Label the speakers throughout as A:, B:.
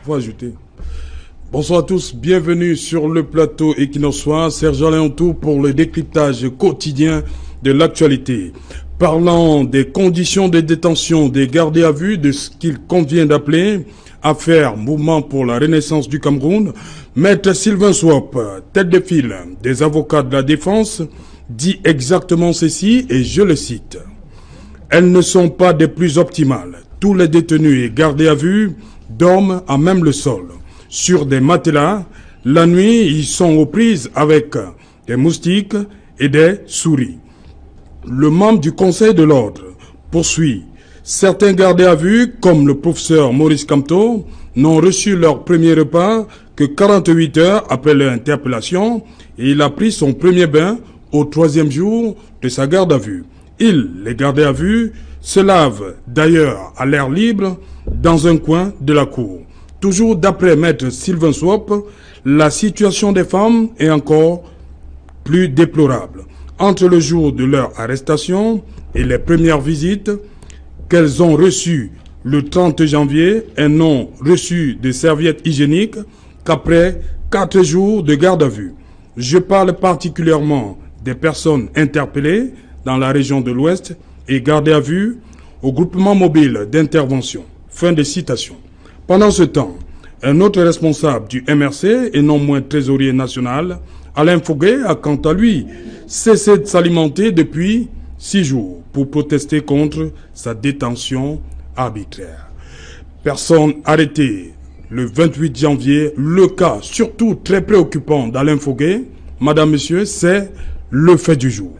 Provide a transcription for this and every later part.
A: Faut ajouter. Bonsoir à tous, bienvenue sur le plateau Equinox Soir. Serge Alain Tour pour le décryptage quotidien de l'actualité. Parlant des conditions de détention des gardés à vue, de ce qu'il convient d'appeler affaire Mouvement pour la Renaissance du Cameroun, Maître Sylvain Swop, tête de file des avocats de la défense, dit exactement ceci et je le cite. Elles ne sont pas des plus optimales. Tous les détenus et gardés à vue dorment à même le sol, sur des matelas. La nuit, ils sont aux prises avec des moustiques et des souris. Le membre du Conseil de l'ordre poursuit. Certains gardés à vue, comme le professeur Maurice Kamto, n'ont reçu leur premier repas que 48 heures après leur interpellation et il a pris son premier bain au 3e jour de sa garde à vue. Il, les gardés à vue, se lavent d'ailleurs à l'air libre dans un coin de la cour. Toujours d'après Maître Sylvain Swop, la situation des femmes est encore plus déplorable. Entre le jour de leur arrestation et les premières visites qu'elles ont reçues le 30 janvier, elles n'ont reçu de serviettes hygiéniques qu'après 4 jours de garde à vue. Je parle particulièrement des personnes interpellées dans la région de l'Ouest et gardées à vue au groupement mobile d'intervention. Fin de citation. Pendant ce temps, un autre responsable du MRC et non moins trésorier national, Alain Foguet, a quant à lui cessé de s'alimenter depuis 6 jours pour protester contre sa détention arbitraire. Personne arrêtée le 28 janvier. Le cas surtout très préoccupant d'Alain Foguet, madame, monsieur, c'est le fait du jour.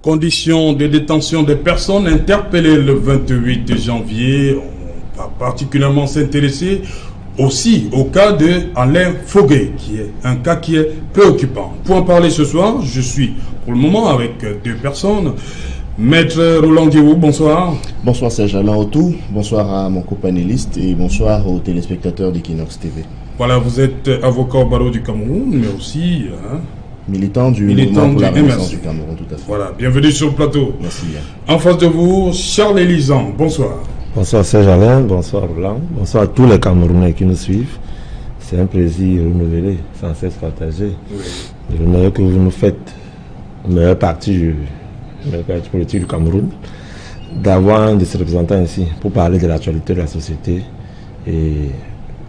A: Conditions de détention des personnes interpellées le 28 janvier. On va particulièrement s'intéresser aussi au cas de Alain Foguet, qui est un cas qui est préoccupant. Pour en parler ce soir, je suis pour le moment avec 2 personnes. Maître Roland Diéou, bonsoir.
B: Bonsoir Serge Alain Autou, bonsoir à mon copanéliste et bonsoir aux téléspectateurs d'Equinox TV.
A: Voilà, vous êtes avocat au barreau du Cameroun, mais aussi...
B: militant du Mouvement pour la Renaissance du Cameroun, tout à fait.
A: Voilà, bienvenue sur le plateau.
B: Merci bien.
A: En face de vous, Charles Elisan, bonsoir.
C: Bonsoir Serge Alain, bonsoir Roland, bonsoir à tous les Camerounais qui nous suivent. C'est un plaisir renouvelé, sans cesse partagé. Oui. L'honneur que vous nous faites, meilleur parti politique du Cameroun, d'avoir un de ses représentants ici pour parler de l'actualité de la société et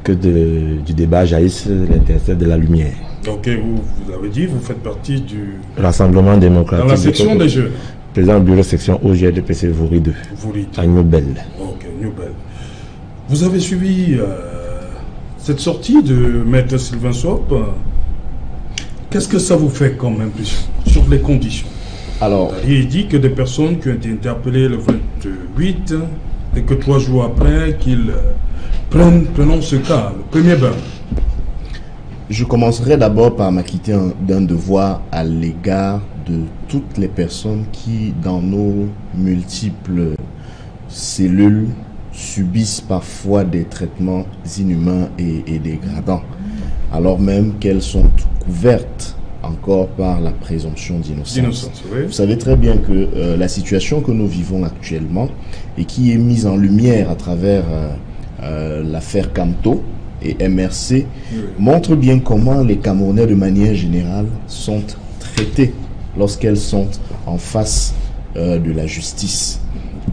C: que du débat jaillisse l'intercelle de la lumière.
A: Ok, vous avez dit, vous faites partie du
C: Rassemblement démocratique.
A: Dans la section des jeunes.
C: Président du bureau section OGDPC Vouri 2.
A: Vouri 2.
C: À Newbel.
A: Ok, Newbel. Vous avez suivi cette sortie de Maître Sylvain Swop. Qu'est-ce que ça vous fait comme impression sur les conditions?
B: Alors,
A: il dit que des personnes qui ont été interpellées le 28 et que 3 jours après qu'ils prenons ce cas, le premier bain.
B: Je commencerai d'abord par m'acquitter d'un devoir à l'égard de toutes les personnes qui, dans nos multiples cellules, subissent parfois des traitements inhumains et dégradants, alors même qu'elles sont couvertes encore par la présomption d'innocence.
A: Oui.
B: Vous savez très bien que la situation que nous vivons actuellement et qui est mise en lumière à travers l'affaire Kamto et MRC montre bien comment les Camerounais de manière générale sont traités lorsqu'elles sont en face de la justice.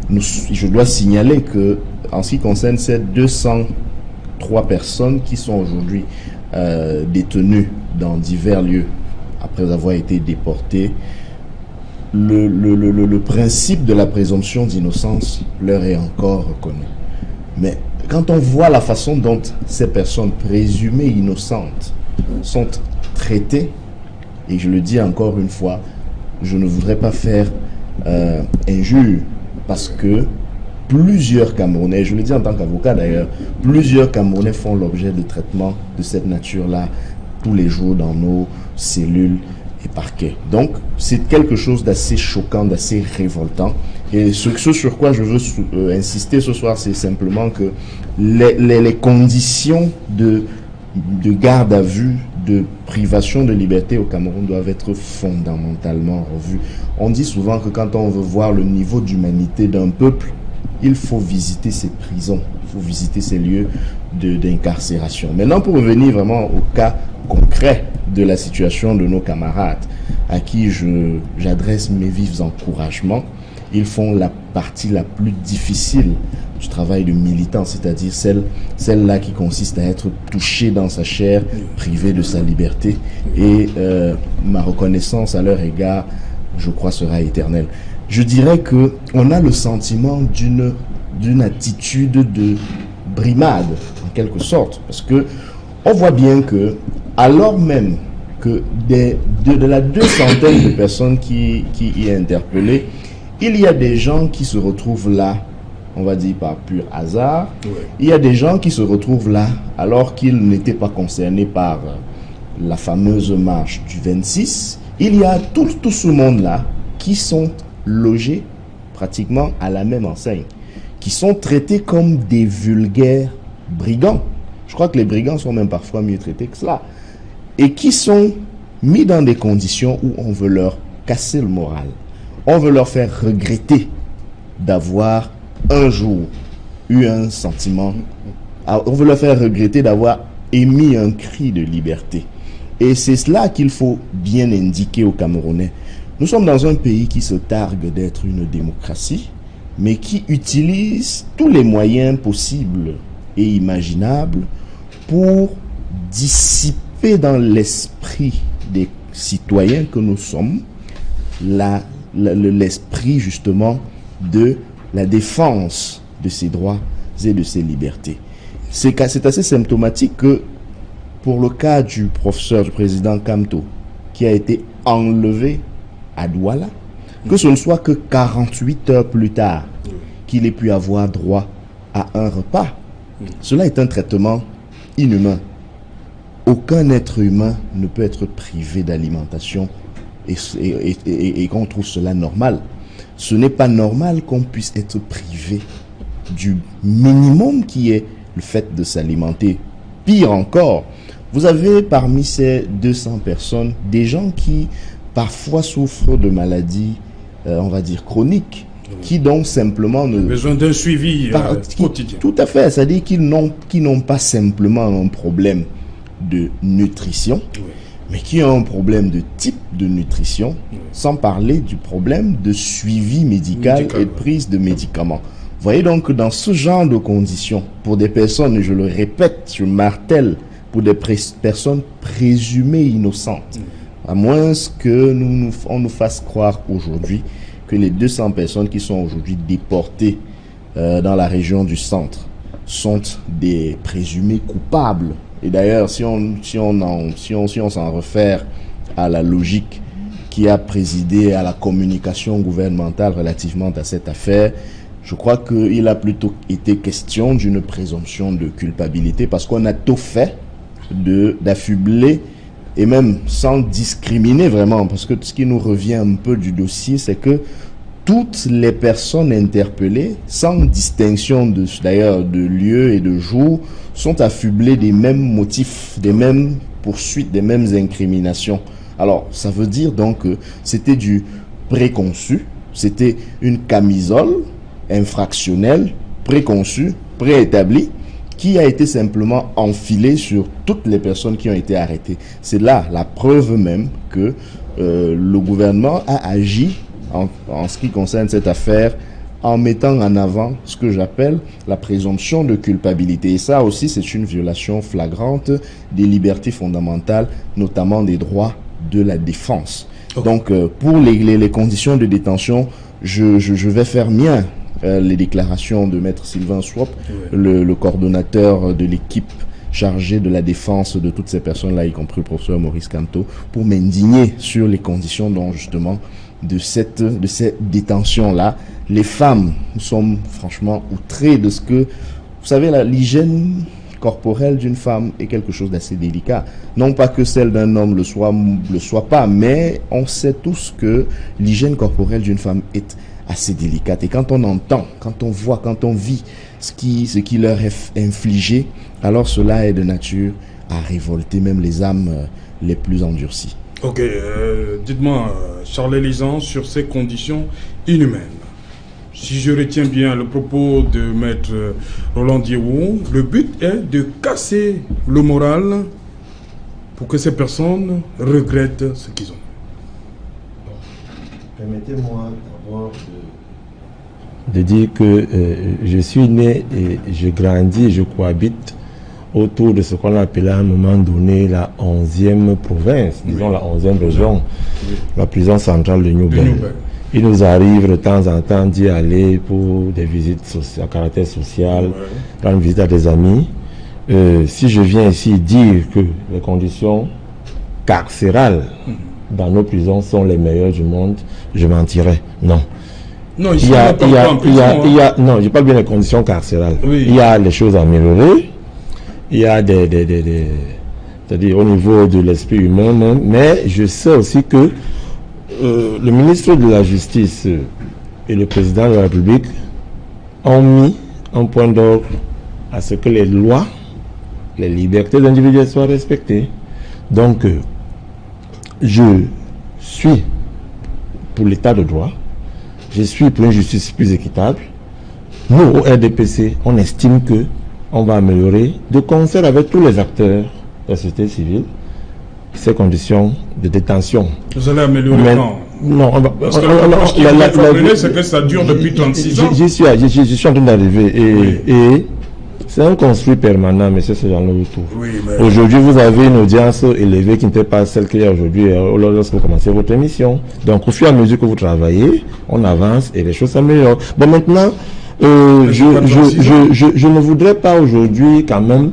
B: Je dois signaler que en ce qui concerne ces 203 personnes qui sont aujourd'hui détenues dans divers lieux après avoir été déportées, le principe de la présomption d'innocence leur est encore reconnu. Mais quand on voit la façon dont ces personnes présumées innocentes sont traitées, et je le dis encore une fois, je ne voudrais pas faire injure, parce que plusieurs Camerounais, je le dis en tant qu'avocat d'ailleurs, plusieurs Camerounais font l'objet de traitements de cette nature-là tous les jours dans nos cellules et parquets. Donc, c'est quelque chose d'assez choquant, d'assez révoltant. Et ce sur quoi je veux insister ce soir, c'est simplement que les conditions de garde à vue, de privation de liberté au Cameroun doivent être fondamentalement revues. On dit souvent que quand on veut voir le niveau d'humanité d'un peuple, il faut visiter ses prisons, il faut visiter ses lieux d'incarcération. Maintenant, pour revenir vraiment au cas concret de la situation de nos camarades, à qui j'adresse mes vifs encouragements, ils font la partie la plus difficile du travail de militant, c'est-à-dire celle-là qui consiste à être touché dans sa chair, privé de sa liberté. Et ma reconnaissance à leur égard, je crois, sera éternelle. Je dirais que on a le sentiment d'une attitude de brimade, en quelque sorte, parce que on voit bien que, alors même que de la 200 de personnes qui y est interpellées, il y a des gens qui se retrouvent là, on va dire par pur hasard. Ouais. Il y a des gens qui se retrouvent là alors qu'ils n'étaient pas concernés par la fameuse marche du 26. Il y a tout ce monde-là qui sont logés pratiquement à la même enseigne, qui sont traités comme des vulgaires brigands. Je crois que les brigands sont même parfois mieux traités que cela. Et qui sont mis dans des conditions où on veut leur casser le moral. On veut leur faire regretter d'avoir un jour eu un sentiment. On veut leur faire regretter d'avoir émis un cri de liberté. Et c'est cela qu'il faut bien indiquer aux Camerounais. Nous sommes dans un pays qui se targue d'être une démocratie, mais qui utilise tous les moyens possibles et imaginables pour dissiper dans l'esprit des citoyens que nous sommes l'esprit justement de la défense de ses droits et de ses libertés. C'est assez symptomatique que pour le cas du professeur, du président Kamto, qui a été enlevé à Douala, que ce ne soit que 48 heures plus tard qu'il ait pu avoir droit à un repas. Cela est un traitement inhumain. Aucun être humain ne peut être privé d'alimentation et qu'on trouve cela normal. Ce n'est pas normal qu'on puisse être privé du minimum qui est le fait de s'alimenter. Pire encore, vous avez parmi ces 200 personnes des gens qui parfois souffrent de maladies, on va dire chroniques, qui donc simplement ne...
A: besoin d'un suivi quotidien.
B: Tout à fait, c'est-à-dire qu'ils n'ont pas simplement un problème de nutrition, mais qui ont un problème de type de nutrition, sans parler du problème de suivi médical et de prise de médicaments. Vous voyez donc que dans ce genre de conditions, pour des personnes, je le répète, je martèle, pour des personnes présumées innocentes, à moins que on nous fasse croire aujourd'hui que les 200 personnes qui sont aujourd'hui déportées dans la région du centre sont des présumés coupables. Et d'ailleurs, si on s'en réfère à la logique qui a présidé à la communication gouvernementale relativement à cette affaire, je crois qu'il a plutôt été question d'une présomption de culpabilité parce qu'on a tout fait d'affubler et même sans discriminer vraiment, parce que ce qui nous revient un peu du dossier, c'est que toutes les personnes interpellées, sans distinction d'ailleurs de lieu et de jour, sont affublées des mêmes motifs, des mêmes poursuites, des mêmes incriminations. Alors, ça veut dire donc que c'était du préconçu, c'était une camisole infractionnelle, préconçue, préétablie, qui a été simplement enfilée sur toutes les personnes qui ont été arrêtées. C'est là la preuve même que le gouvernement a agi en ce qui concerne cette affaire, en mettant en avant ce que j'appelle la présomption de culpabilité. Et ça aussi, c'est une violation flagrante des libertés fondamentales, notamment des droits de la défense. Okay. Donc, pour les conditions de détention, je vais faire mien les déclarations de Maître Sylvain Swop, le coordonnateur de l'équipe chargé de la défense de toutes ces personnes-là, y compris le professeur Maurice Kamto, pour m'indigner sur les conditions dont justement de cette détention-là. Les femmes, nous sommes franchement outrés de ce que... Vous savez, l'hygiène corporelle d'une femme est quelque chose d'assez délicat. Non pas que celle d'un homme le soit pas, mais on sait tous que l'hygiène corporelle d'une femme est assez délicate. Et quand on entend, quand on voit, quand on vit ce qui leur est infligé, alors cela est de nature à révolter même les âmes les plus endurcies.
A: Ok, dites-moi, Charles Elisant, sur ces conditions inhumaines. Si je retiens bien le propos de maître Roland Diéwou, le but est de casser le moral pour que ces personnes regrettent ce qu'ils ont.
C: Permettez-moi d'abord de dire que je suis né et je grandis et je cohabite autour de ce qu'on appelait à un moment donné la 11e province, disons la 11e région, la prison centrale de New-Bel. Il nous arrive de temps en temps d'y aller pour des visites à caractère social, rendre visite à des amis. Si je viens ici dire que les conditions carcérales dans nos prisons sont les meilleures du monde, je mentirais. Non.
A: Non, il y a,
C: non, je parle bien des conditions carcérales.
A: Oui.
C: Il y a les choses à améliorer. Il y a c'est-à-dire au niveau de l'esprit humain, mais je sais aussi que le ministre de la Justice et le président de la République ont mis un point d'ordre à ce que les lois, les libertés individuelles soient respectées. Donc, je suis pour l'état de droit, je suis pour une justice plus équitable. Nous, au RDPC, on estime que on va améliorer, de concert avec tous les acteurs de la société civile, ces conditions de détention.
A: Vous allez améliorer quand?
C: Non, on va...
A: Parce que l'approche qui vous c'est que ça dure depuis 36 ans.
C: J'y suis en train d'arriver. Et c'est un construit permanent, mais c'est ce genre de retour.
A: Oui, mais...
C: Aujourd'hui, vous avez une audience élevée qui n'était pas celle qu'il y a aujourd'hui lorsque vous commencez votre émission. Donc, au fur et à mesure que vous travaillez, on avance et les choses s'améliorent. Bon, maintenant, je ne voudrais pas aujourd'hui quand même...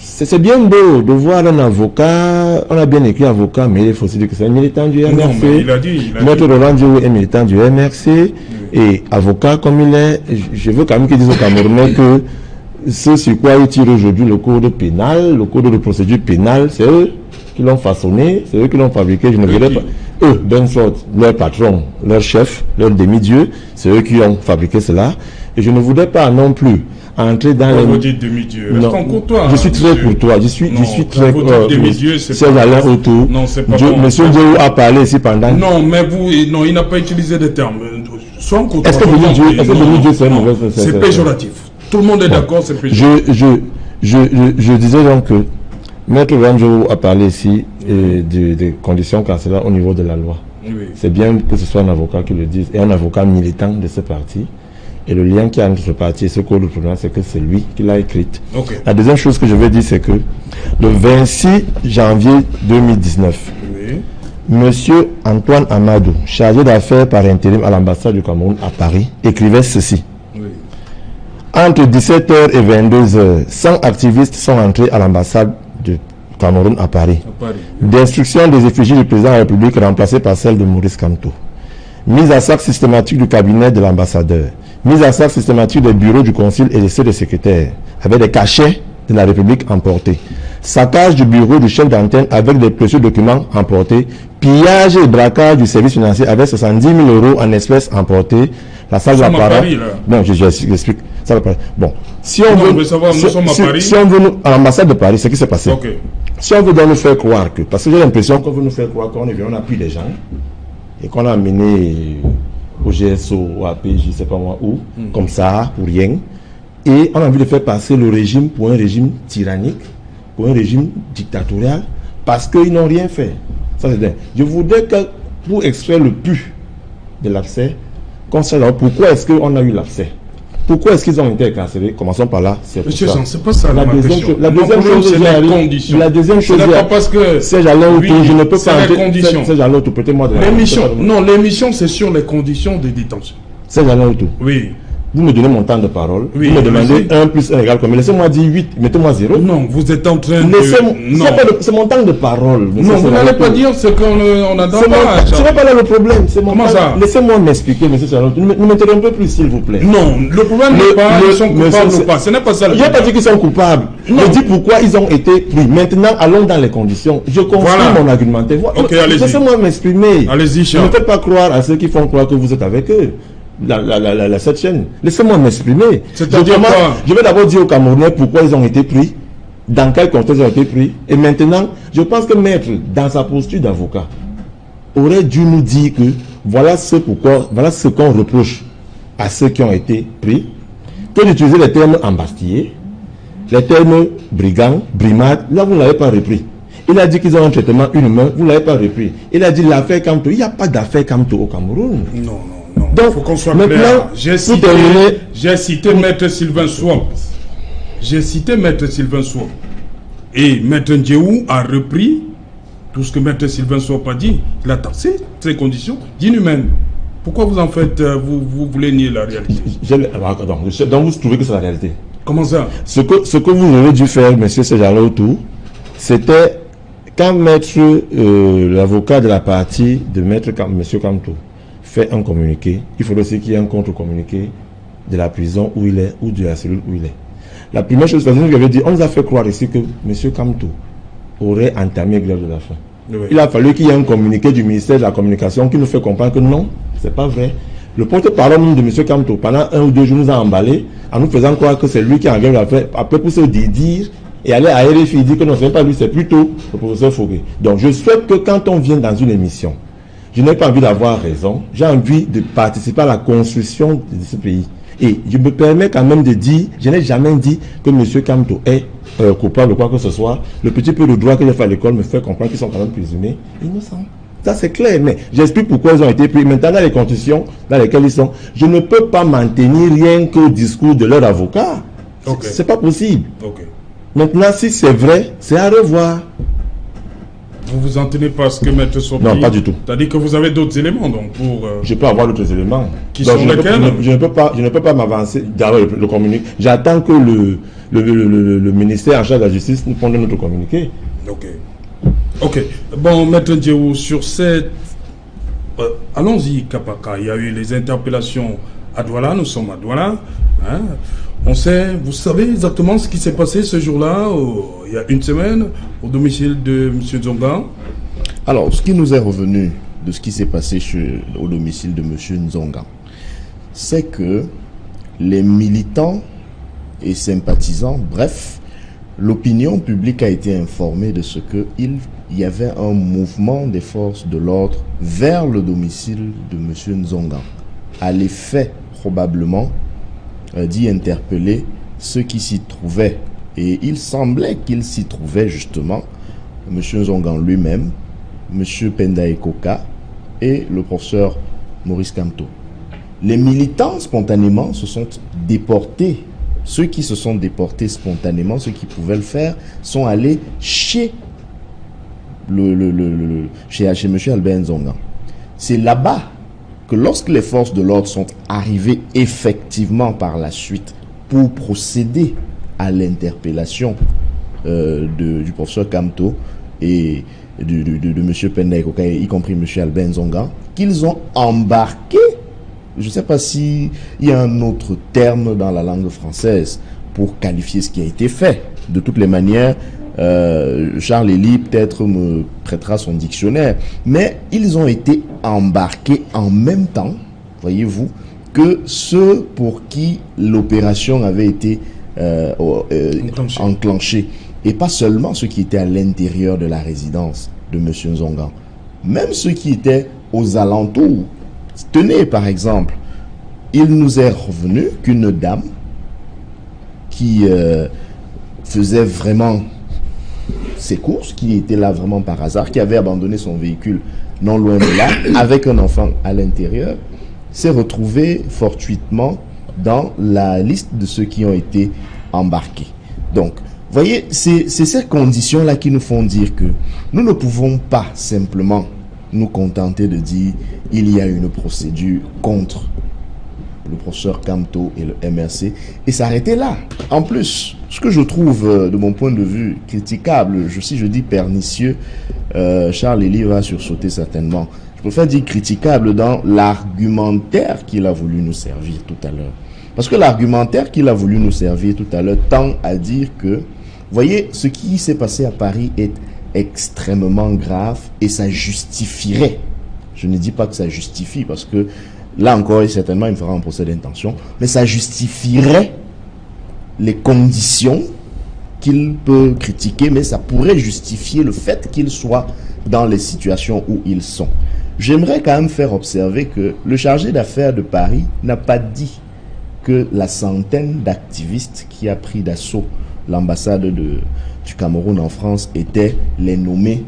C: C'est bien beau de voir un avocat, on a bien écrit avocat, mais il faut aussi dire que c'est un militant du MRC.
A: Non, mais il a dit.
C: Maître Roland Diéwou est militant du MRC, et avocat comme il est, je veux quand même qu'il dise au Camerounais que ce sur quoi il tire aujourd'hui le code pénal, le code de procédure pénale, c'est eux qui l'ont façonné, c'est eux qui l'ont fabriqué, je ne verrai pas. Eux, d'une sorte, leur patron, leur chef, leur demi-dieu, c'est eux qui ont fabriqué cela, et je ne voudrais pas non plus entrer dans les...
A: Vous dites demi-dieu.
C: Non, je suis très courtois. Je suis très
A: demi-dieu, c'est
C: pas Alain Autour.
A: Non, c'est pas
C: bon. Monsieur Diéwou a parlé ici pendant...
A: Non, mais vous... Non, il n'a pas utilisé de termes. Sois courtois.
C: Est-ce que demi-dieu, c'est mauvais?
A: C'est péjoratif. Tout le monde est d'accord, c'est péjoratif.
C: Je disais donc que Maître Roland a parlé ici des conditions carcérales au niveau de la loi.
A: Oui.
C: C'est bien que ce soit un avocat qui le dise, et un avocat militant de ce parti. Et le lien qui a entre ce parti et ce code de procédure, c'est que c'est lui qui l'a écrite.
A: Okay.
C: La deuxième chose que je veux dire, c'est que le 26 janvier 2019, Monsieur Antoine Amadou, chargé d'affaires par intérim à l'ambassade du Cameroun à Paris, écrivait ceci. Entre 17h et 22h, 100 activistes sont entrés à l'ambassade du Cameroun à Paris. Destruction des effigies du président de la République remplacée par celle de Maurice Kamto. Mise à sac systématique du cabinet de l'ambassadeur. Mise à sac systématique des bureaux du consul et des secrétaires, avec des cachets de la République emportés. Saccage du bureau du chef d'antenne avec des précieux documents emportés. Pillage et braquage du service financier avec 70 000 € en espèces emportés. La salle d'apparat. Non, j'explique. Bon, si on veut, si on veut à l'ambassade de Paris, ce qui s'est passé.
A: Okay.
C: Si on veut nous faire croire que, parce que j'ai l'impression qu'on veut nous faire croire qu'on est venu, on a pris des gens et qu'on a amené au GSO, au APJ, je ne sais pas moi où, comme ça, pour rien. Et on a envie de faire passer le régime pour un régime tyrannique, pour un régime dictatorial, parce qu'ils n'ont rien fait. Ça, c'est dingue. Je voudrais que, pour extraire le pu de l'abcès, qu'on sache pourquoi est-ce qu'on a eu l'abcès. Pourquoi est-ce qu'ils ont été incarcérés? Commençons par là.
A: Monsieur Jean, c'est pas ça la question.
C: La deuxième chose, c'est les conditions. La deuxième chose,
A: c'est pas parce que
C: Serge Alain Autour, je ne peux pas
A: les conditions.
C: Serge Alain Autour, peut-être moi de
A: l'émission. Non, l'émission, c'est sur les conditions de détention.
C: Serge Alain Autour.
A: Oui.
C: Vous me donnez mon temps de parole.
A: Oui,
C: vous me demandez
A: oui.
C: 1 plus 1 égale combien? Laissez-moi dire 8, mettez-moi 0.
A: Non, vous êtes en train de...
C: Non. C'est mon temps de parole.
A: Non, vous n'allez pas dire ce qu'on n'attend pas.
C: Ce n'est pas là le problème.
A: Comment ça?
C: Laissez-moi m'expliquer, monsieur Charlotte. Ne m'interrompez plus, s'il vous plaît.
A: Non, le problème n'est pas ils sont coupables ou pas. Ce n'est pas ça le
C: problème. Je n'ai pas dit qu'ils sont coupables.
A: Non.
C: Je dis pourquoi ils ont été pris. Maintenant, allons dans les conditions. Je construis mon argumentaire.
A: Ok, allez-y.
C: Laissez-moi m'exprimer.
A: Allez-y, Charles.
C: Ne faites pas croire à ceux qui font croire que vous êtes avec eux. Cette chaîne. Laissez-moi m'exprimer.
A: C'est-à-dire quoi?
C: Je vais d'abord dire aux Camerounais pourquoi ils ont été pris, dans quel contexte ils ont été pris. Et maintenant, je pense que Maître, dans sa posture d'avocat, aurait dû nous dire que voilà ce qu'on reproche à ceux qui ont été pris, que d'utiliser les termes embastillés, les termes brigands, brimades, là vous ne l'avez pas repris. Il a dit qu'ils ont un traitement humain, vous ne l'avez pas repris. Il a dit l'affaire Kamto, il n'y a pas d'affaire Kamto au Cameroun.
A: Non.
C: Donc,
A: il faut qu'on soit clair. J'ai cité Maître Sylvain Swamp. Et Maître Ndjeou a repris tout ce que Maître Sylvain Swamp a dit. Il a taxé ces conditions d'inhumaines. Pourquoi vous en faites, vous voulez nier la réalité?
C: Donc vous trouvez que c'est la réalité?
A: Comment ça?
C: Ce que vous auriez dû faire, monsieur Sejalou autour, c'était quand Maître, l'avocat de la partie de Maître monsieur Kamto, fait un communiqué, il faudrait aussi qu'il y ait un contre-communiqué de la prison où il est, ou de la cellule où il est. La première chose, parce que nous avait dit, on nous a fait croire ici que M. Kamto aurait entamé grève de la faim. Oui. Il a fallu qu'il y ait un communiqué du ministère de la Communication qui nous fait comprendre que non, c'est pas vrai. Le porte-parole de M. Kamto, pendant 1 ou 2 jours, nous a emballé en nous faisant croire que c'est lui qui est en grève de la faim. Après, pour se dire et aller à RFI dire que non, ce n'est pas lui, c'est plutôt le professeur Fogué. Donc, je souhaite que quand on vient dans une émission, je n'ai pas envie d'avoir raison. J'ai envie de participer à la construction de ce pays. Et je me permets quand même de dire, je n'ai jamais dit que M. Kamto est coupable de quoi que ce soit. Le petit peu de droit que j'ai fait à l'école me fait comprendre qu'ils sont quand même présumés innocents. Ça c'est clair, mais j'explique pourquoi ils ont été pris. Maintenant, dans les conditions dans lesquelles ils sont, je ne peux pas m'en tenir rien qu'au discours de leur avocat. Okay. C'est pas possible.
A: Okay.
C: Maintenant, si c'est vrai, c'est à revoir.
A: Vous vous en tenez pas à ce que Maître Sopi...
C: Non, pas du tout.
A: C'est-à-dire que vous avez d'autres éléments, donc, pour...
C: Je peux avoir d'autres éléments.
A: Qui donc, sont lesquels?
C: Je ne peux pas m'avancer dans le communiqué. J'attends que le ministère en charge de la justice nous fonde notre communiqué.
A: Ok. Bon, Maître Ndjeou, sur cette... allons-y, Kapaka. Il y a eu les interpellations à Douala. Nous sommes à Douala. Hein? Vous savez exactement ce qui s'est passé ce jour-là, il y a une semaine, au domicile de M. Nzonga.
B: Alors, ce qui nous est revenu de ce qui s'est passé au domicile de M. Nzonga, c'est que les militants et sympathisants, bref, l'opinion publique a été informée de ce qu'il y avait un mouvement des forces de l'ordre vers le domicile de M. Nzonga, à l'effet probablement d'y interpeller ceux qui s'y trouvaient. Et il semblait qu'il s'y trouvait justement M. Nzonga lui-même, M. Penda Ekoka et le professeur Maurice Kamto. Les militants spontanément se sont déportés. Ceux qui se sont déportés spontanément, ceux qui pouvaient le faire, sont allés chez chez M. Albert Nzonga. C'est là-bas que lorsque les forces de l'ordre sont arrivées effectivement par la suite pour procéder à l'interpellation du professeur Kamto et de M. Penda Ekoka, y compris M. Albert Nzonga, qu'ils ont embarqué, je ne sais pas s'il y a un autre terme dans la langue française pour qualifier ce qui a été fait. De toutes les manières, Charles Elie peut-être me prêtera son dictionnaire, mais ils ont été embarqués en même temps, voyez-vous, que ceux pour qui l'opération avait été enclenchée. Et pas seulement ceux qui étaient à l'intérieur de la résidence de M. Nzonga, même ceux qui étaient aux alentours. Tenez, par exemple, il nous est revenu qu'une dame qui faisait vraiment ses courses, qui était là vraiment par hasard, qui avait abandonné son véhicule non loin de là, avec un enfant à l'intérieur, s'est retrouvée fortuitement dans la liste de ceux qui ont été embarqués. Donc, voyez, c'est ces conditions-là qui nous font dire que nous ne pouvons pas simplement nous contenter de dire il y a une procédure contre le professeur Kamto et le MRC, et s'arrêter là. En plus, ce que je trouve, de mon point de vue, critiquable, si je dis pernicieux, Charles Elie va sursauter certainement. Je préfère dire critiquable dans l'argumentaire qu'il a voulu nous servir tout à l'heure. Parce que l'argumentaire qu'il a voulu nous servir tout à l'heure tend à dire que, voyez, ce qui s'est passé à Paris est extrêmement grave et ça justifierait. Je ne dis pas que ça justifie parce que là encore, certainement, il me fera un procès d'intention, mais ça justifierait les conditions qu'il peut critiquer, mais ça pourrait justifier le fait qu'ils soient dans les situations où ils sont. J'aimerais quand même faire observer que le chargé d'affaires de Paris n'a pas dit que la centaine d'activistes qui a pris d'assaut l'ambassade du Cameroun en France étaient les nommés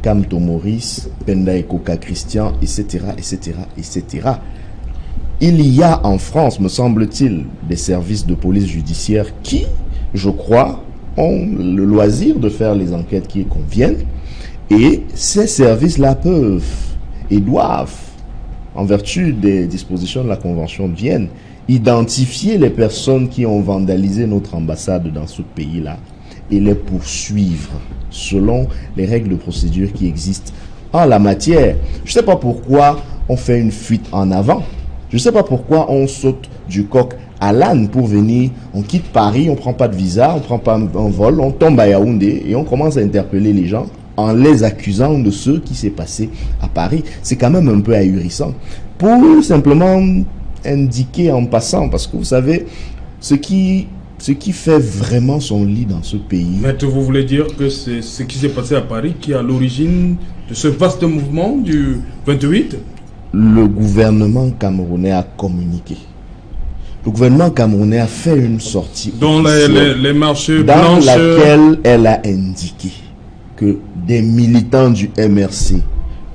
B: Kamto Maurice, Penda Ekoka Christian, etc., etc., etc. Il y a en France, me semble-t-il, des services de police judiciaire qui, je crois, ont le loisir de faire les enquêtes qui conviennent. Et ces services-là peuvent et doivent, en vertu des dispositions de la Convention de Vienne, identifier les personnes qui ont vandalisé notre ambassade dans ce pays-là et les poursuivre selon les règles de procédure qui existent en la matière. Je ne sais pas pourquoi on fait une fuite en avant. Je ne sais pas pourquoi on saute du coq à l'âne pour venir. On quitte Paris, on ne prend pas de visa, on ne prend pas un vol, on tombe à Yaoundé et on commence à interpeller les gens en les accusant de ce qui s'est passé à Paris. C'est quand même un peu ahurissant. Pour simplement indiquer en passant, parce que vous savez, ce qui fait vraiment son lit dans ce pays.
A: Maître, vous voulez dire que c'est ce qui s'est passé à Paris qui est à l'origine de ce vaste mouvement du 28?
B: Le gouvernement camerounais a communiqué. Le gouvernement camerounais a fait une sortie
A: dans les marches
B: dans
A: blanches,
B: laquelle elle a indiqué que des militants du MRC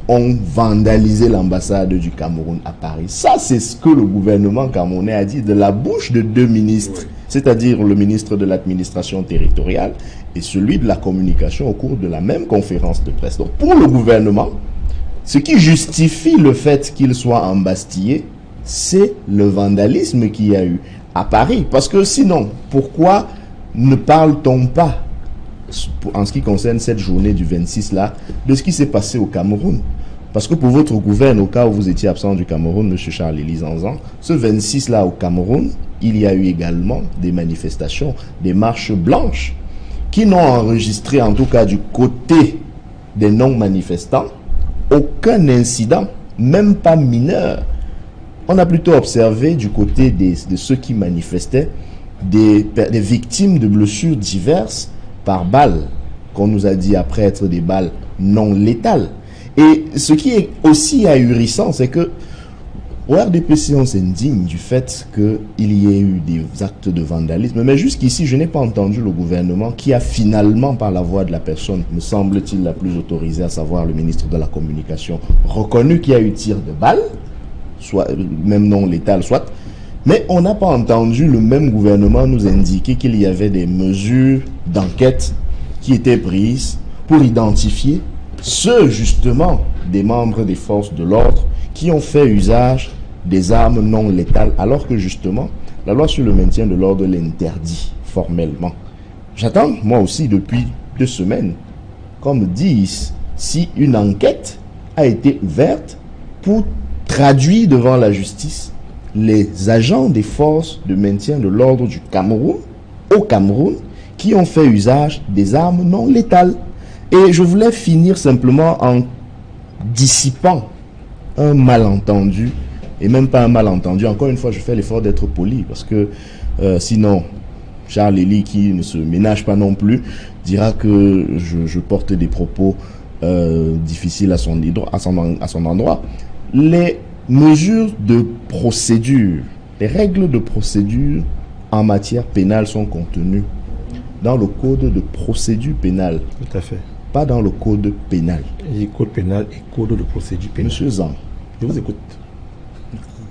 B: ont vandalisé l'ambassade du Cameroun à Paris. Ça, c'est ce que le gouvernement camerounais a dit de la bouche de deux ministres, oui, c'est-à-dire le ministre de l'administration territoriale et celui de la communication au cours de la même conférence de presse. Donc, pour le gouvernement, ce qui justifie le fait qu'il soit embastillé, c'est le vandalisme qu'il y a eu à Paris. Parce que sinon, pourquoi ne parle-t-on pas, en ce qui concerne cette journée du 26 là, de ce qui s'est passé au Cameroun? Parce que pour votre gouvernement, au cas où vous étiez absent du Cameroun, M. Charles Elie Zanzan, ce 26 là au Cameroun, il y a eu également des manifestations, des marches blanches, qui n'ont enregistré, en tout cas du côté des non-manifestants, aucun incident, même pas mineur. On a plutôt observé du côté de ceux qui manifestaient des victimes de blessures diverses par balles, qu'on nous a dit après être des balles non létales. Et ce qui est aussi ahurissant, c'est que au RDPC, on s'indigne du fait qu'il y ait eu des actes de vandalisme. Mais jusqu'ici, je n'ai pas entendu le gouvernement qui a finalement, par la voix de la personne, me semble-t-il, la plus autorisée, à savoir le ministre de la Communication, reconnu qu'il y a eu tir de balles, soit même non létal, soit. Mais on n'a pas entendu le même gouvernement nous indiquer qu'il y avait des mesures d'enquête qui étaient prises pour identifier ceux, justement, des membres des forces de l'ordre qui ont fait usage des armes non létales, alors que, justement, la loi sur le maintien de l'ordre l'interdit formellement. J'attends, moi aussi, depuis 2 semaines, qu'on me dise si une enquête a été ouverte pour traduire devant la justice les agents des forces de maintien de l'ordre du Cameroun, au Cameroun, qui ont fait usage des armes non létales. Et je voulais finir simplement en dissipant un malentendu, et même pas un malentendu. Encore une fois, je fais l'effort d'être poli, parce que sinon, Charles Elie, qui ne se ménage pas non plus, dira que je porte des propos difficiles à son endroit. Les mesures de procédure, les règles de procédure en matière pénale sont contenues dans le code de procédure pénale.
C: Tout à fait.
B: Pas dans le code pénal.
C: Et code pénal et code de procédure pénale.
B: Monsieur Zan,
C: je vous écoute.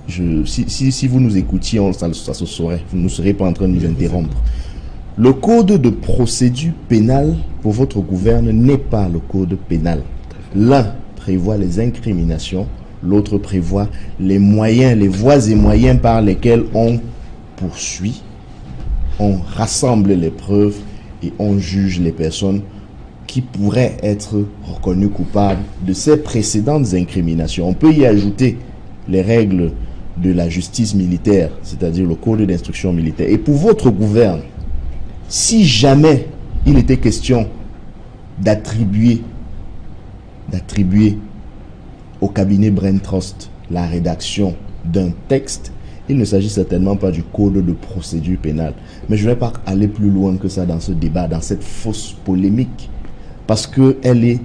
B: Si vous nous écoutiez, ça se saurait. Vous ne serez pas en train de nous interrompre. Le code de procédure pénale pour votre gouvernement n'est pas le code pénal. L'un prévoit les incriminations, l'autre prévoit les moyens, les voies et moyens par lesquels on poursuit, on rassemble les preuves et on juge les personnes qui pourraient être reconnues coupables de ces précédentes incriminations. On peut y ajouter les règles de la justice militaire, c'est-à-dire le code d'instruction militaire. Et pour votre gouverne, si jamais il était question d'attribuer au cabinet Brain Trust la rédaction d'un texte, il ne s'agit certainement pas du code de procédure pénale. Mais je ne vais pas aller plus loin que ça dans ce débat, dans cette fausse polémique, parce qu'elle est,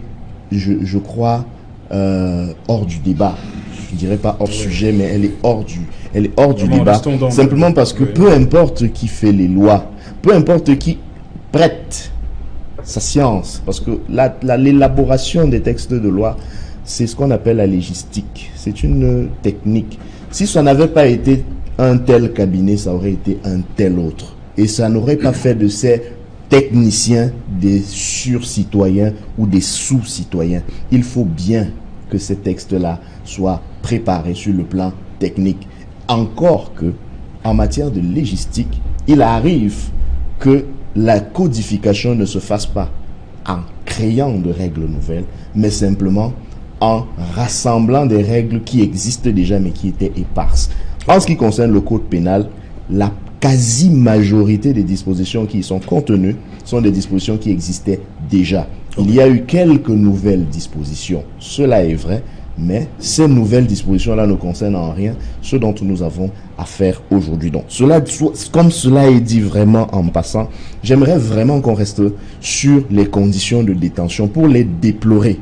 B: je crois, hors du débat. Je ne dirais pas hors sujet, mais elle est hors du débat. Simplement parce que peu importe qui fait les lois, peu importe qui prête sa science, parce que l'élaboration des textes de loi, c'est ce qu'on appelle la légistique. C'est une technique. Si ça n'avait pas été un tel cabinet, ça aurait été un tel autre. Et ça n'aurait pas fait de ces techniciens des sur-citoyens ou des sous-citoyens. Il faut bien que ces textes-là soient préparés sur le plan technique. Encore que, en matière de légistique, il arrive que la codification ne se fasse pas en créant de règles nouvelles, mais simplement en rassemblant des règles qui existent déjà mais qui étaient éparses. En ce qui concerne le code pénal, la quasi-majorité des dispositions qui y sont contenues sont des dispositions qui existaient déjà. Il y a eu quelques nouvelles dispositions, cela est vrai, mais ces nouvelles dispositions-là ne concernent en rien ce dont nous avons à faire aujourd'hui. Donc, comme cela est dit vraiment en passant, j'aimerais vraiment qu'on reste sur les conditions de détention pour les déplorer.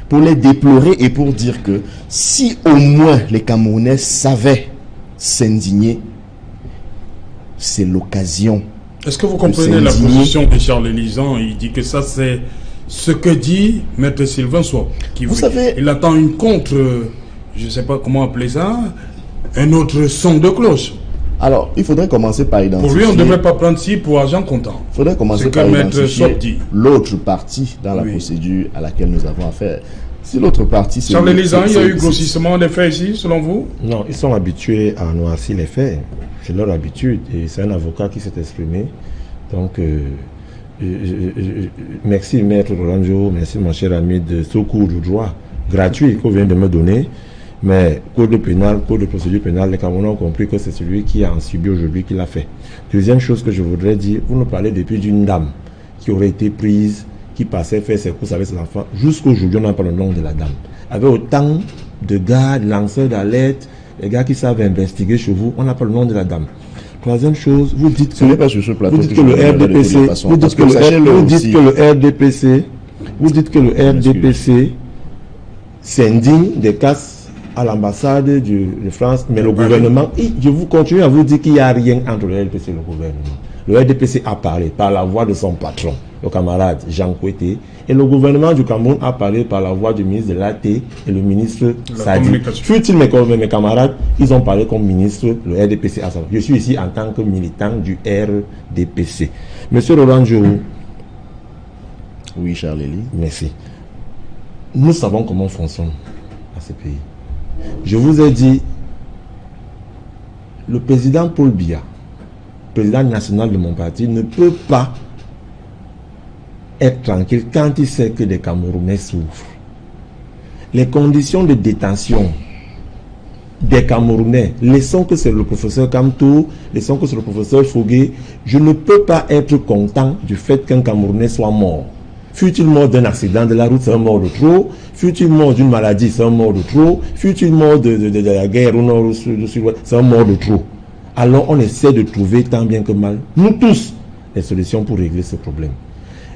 B: Pour les déplorer et pour dire que si au moins les Camerounais savaient s'indigner, c'est l'occasion.
A: Est-ce que vous comprenez la position de Charles Lisan? Il dit que ça c'est ce que dit Maître Sylvain Soir.
B: Vous savez,
A: il attend une contre, je ne sais pas comment appeler ça, un autre son de cloche.
B: Alors, il faudrait commencer par identifier...
A: Pour lui, on ne devrait pas prendre ci pour argent comptant.
B: Il faudrait commencer par identifier l'autre partie dans la procédure à laquelle nous avons affaire. Si l'autre partie...
A: Charles Lisan, il y a eu grossissement des faits ici, selon vous?
C: Non, ils sont habitués à noircir les faits. C'est leur habitude. Et c'est un avocat qui s'est exprimé. Donc, merci Maître Rolanjo, merci mon cher ami de ce cours de droit gratuit qu'on vient de me donner. Mais code pénal, code de procédure pénale, les Camerounais ont compris que c'est celui qui a en subi aujourd'hui qui l'a fait. Deuxième chose que je voudrais dire, vous nous parlez depuis d'une dame qui aurait été prise, qui passait faire ses courses avec ses enfants. Jusqu'aujourd'hui, on n'a pas le nom de la dame. Avec autant de gars, de lanceurs d'alerte, les gars qui savent investiguer chez vous, on n'a pas le nom de la dame. Troisième chose, vous dites que, vous dites que le RDPC s'indigne des casses à l'ambassade de France, mais le gouvernement, je vous continue à vous dire qu'il n'y a rien entre le RDPC et le gouvernement. Le RDPC a parlé par la voix de son patron, le camarade Jean Kouété, et le gouvernement du Cameroun a parlé par la voix du ministre de l'AT et le ministre Sadi. Fut-il mes camarades, ils ont parlé comme ministre, le RDPC a parlé. Je suis ici en tant que militant du RDPC. Monsieur Roland Jourou.
B: Oui, Charles Elie.
C: Merci. Nous savons comment fonctionne à ce pays. Je vous ai dit, le président Paul Biya, président national de mon parti, ne peut pas être tranquille quand il sait que des Camerounais souffrent. Les conditions de détention des Camerounais, laissons que c'est le professeur Kamto, laissons que c'est le professeur Fogué, je ne peux pas être content du fait qu'un Camerounais soit mort. Fut-il mort d'un accident de la route, c'est un mort de trop. Fut-il mort d'une maladie, c'est un mort de trop. Fut-il mort de la guerre au nord, c'est un mort de trop. Alors on essaie de trouver tant bien que mal, nous tous, les solutions pour régler ce problème.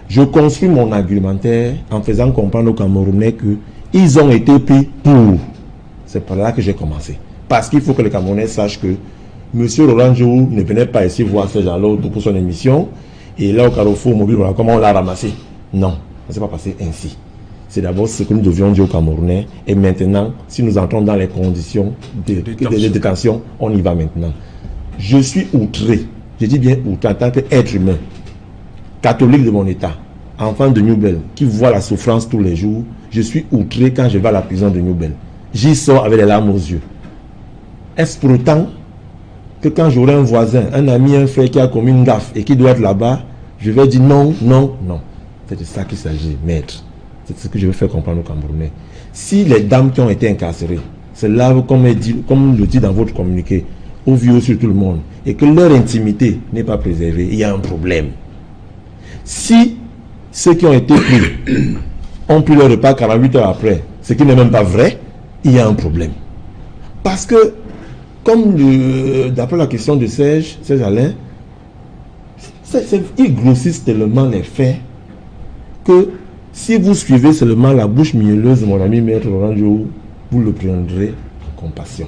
C: Je construis mon argumentaire en faisant comprendre aux Camerounais qu'ils ont été pris pour. C'est par là que j'ai commencé. Parce qu'il faut que les Camerounais sachent que M. Roland Jourou ne venait pas ici voir ces gens-là pour son émission. Et là, au Carrefour Mobile, voilà comment on l'a ramassé. Non, ça ne s'est pas passé ainsi. C'est d'abord ce que nous devions dire aux Camerounais. Et maintenant, si nous entrons dans les conditions de détention, on y va maintenant. Je suis outré, je dis bien outré en tant qu'être humain, catholique de mon état, enfant de New Bell, qui voit la souffrance tous les jours. Je suis outré quand je vais à la prison de New Bell. j'y sors avec les larmes aux yeux. Est-ce pour autant que quand j'aurai un voisin, un ami, un frère qui a commis une gaffe et qui doit être là-bas, je vais dire non, non, non. C'est de ça qu'il s'agit, maître. C'est ce que je veux faire comprendre aux Camerounais. Si les dames qui ont été incarcérées se lavent, comme le dit dans votre communiqué, au vieux sur tout le monde, et que leur intimité n'est pas préservée, il y a un problème. Si ceux qui ont été pris ont pris leur repas 48 heures après, ce qui n'est même pas vrai, il y a un problème. Parce que, comme d'après la question de Serge Alain, ils grossissent tellement les faits que si vous suivez seulement la bouche mielleuse de mon ami Maître Laurent Diouf, vous le prendrez en compassion.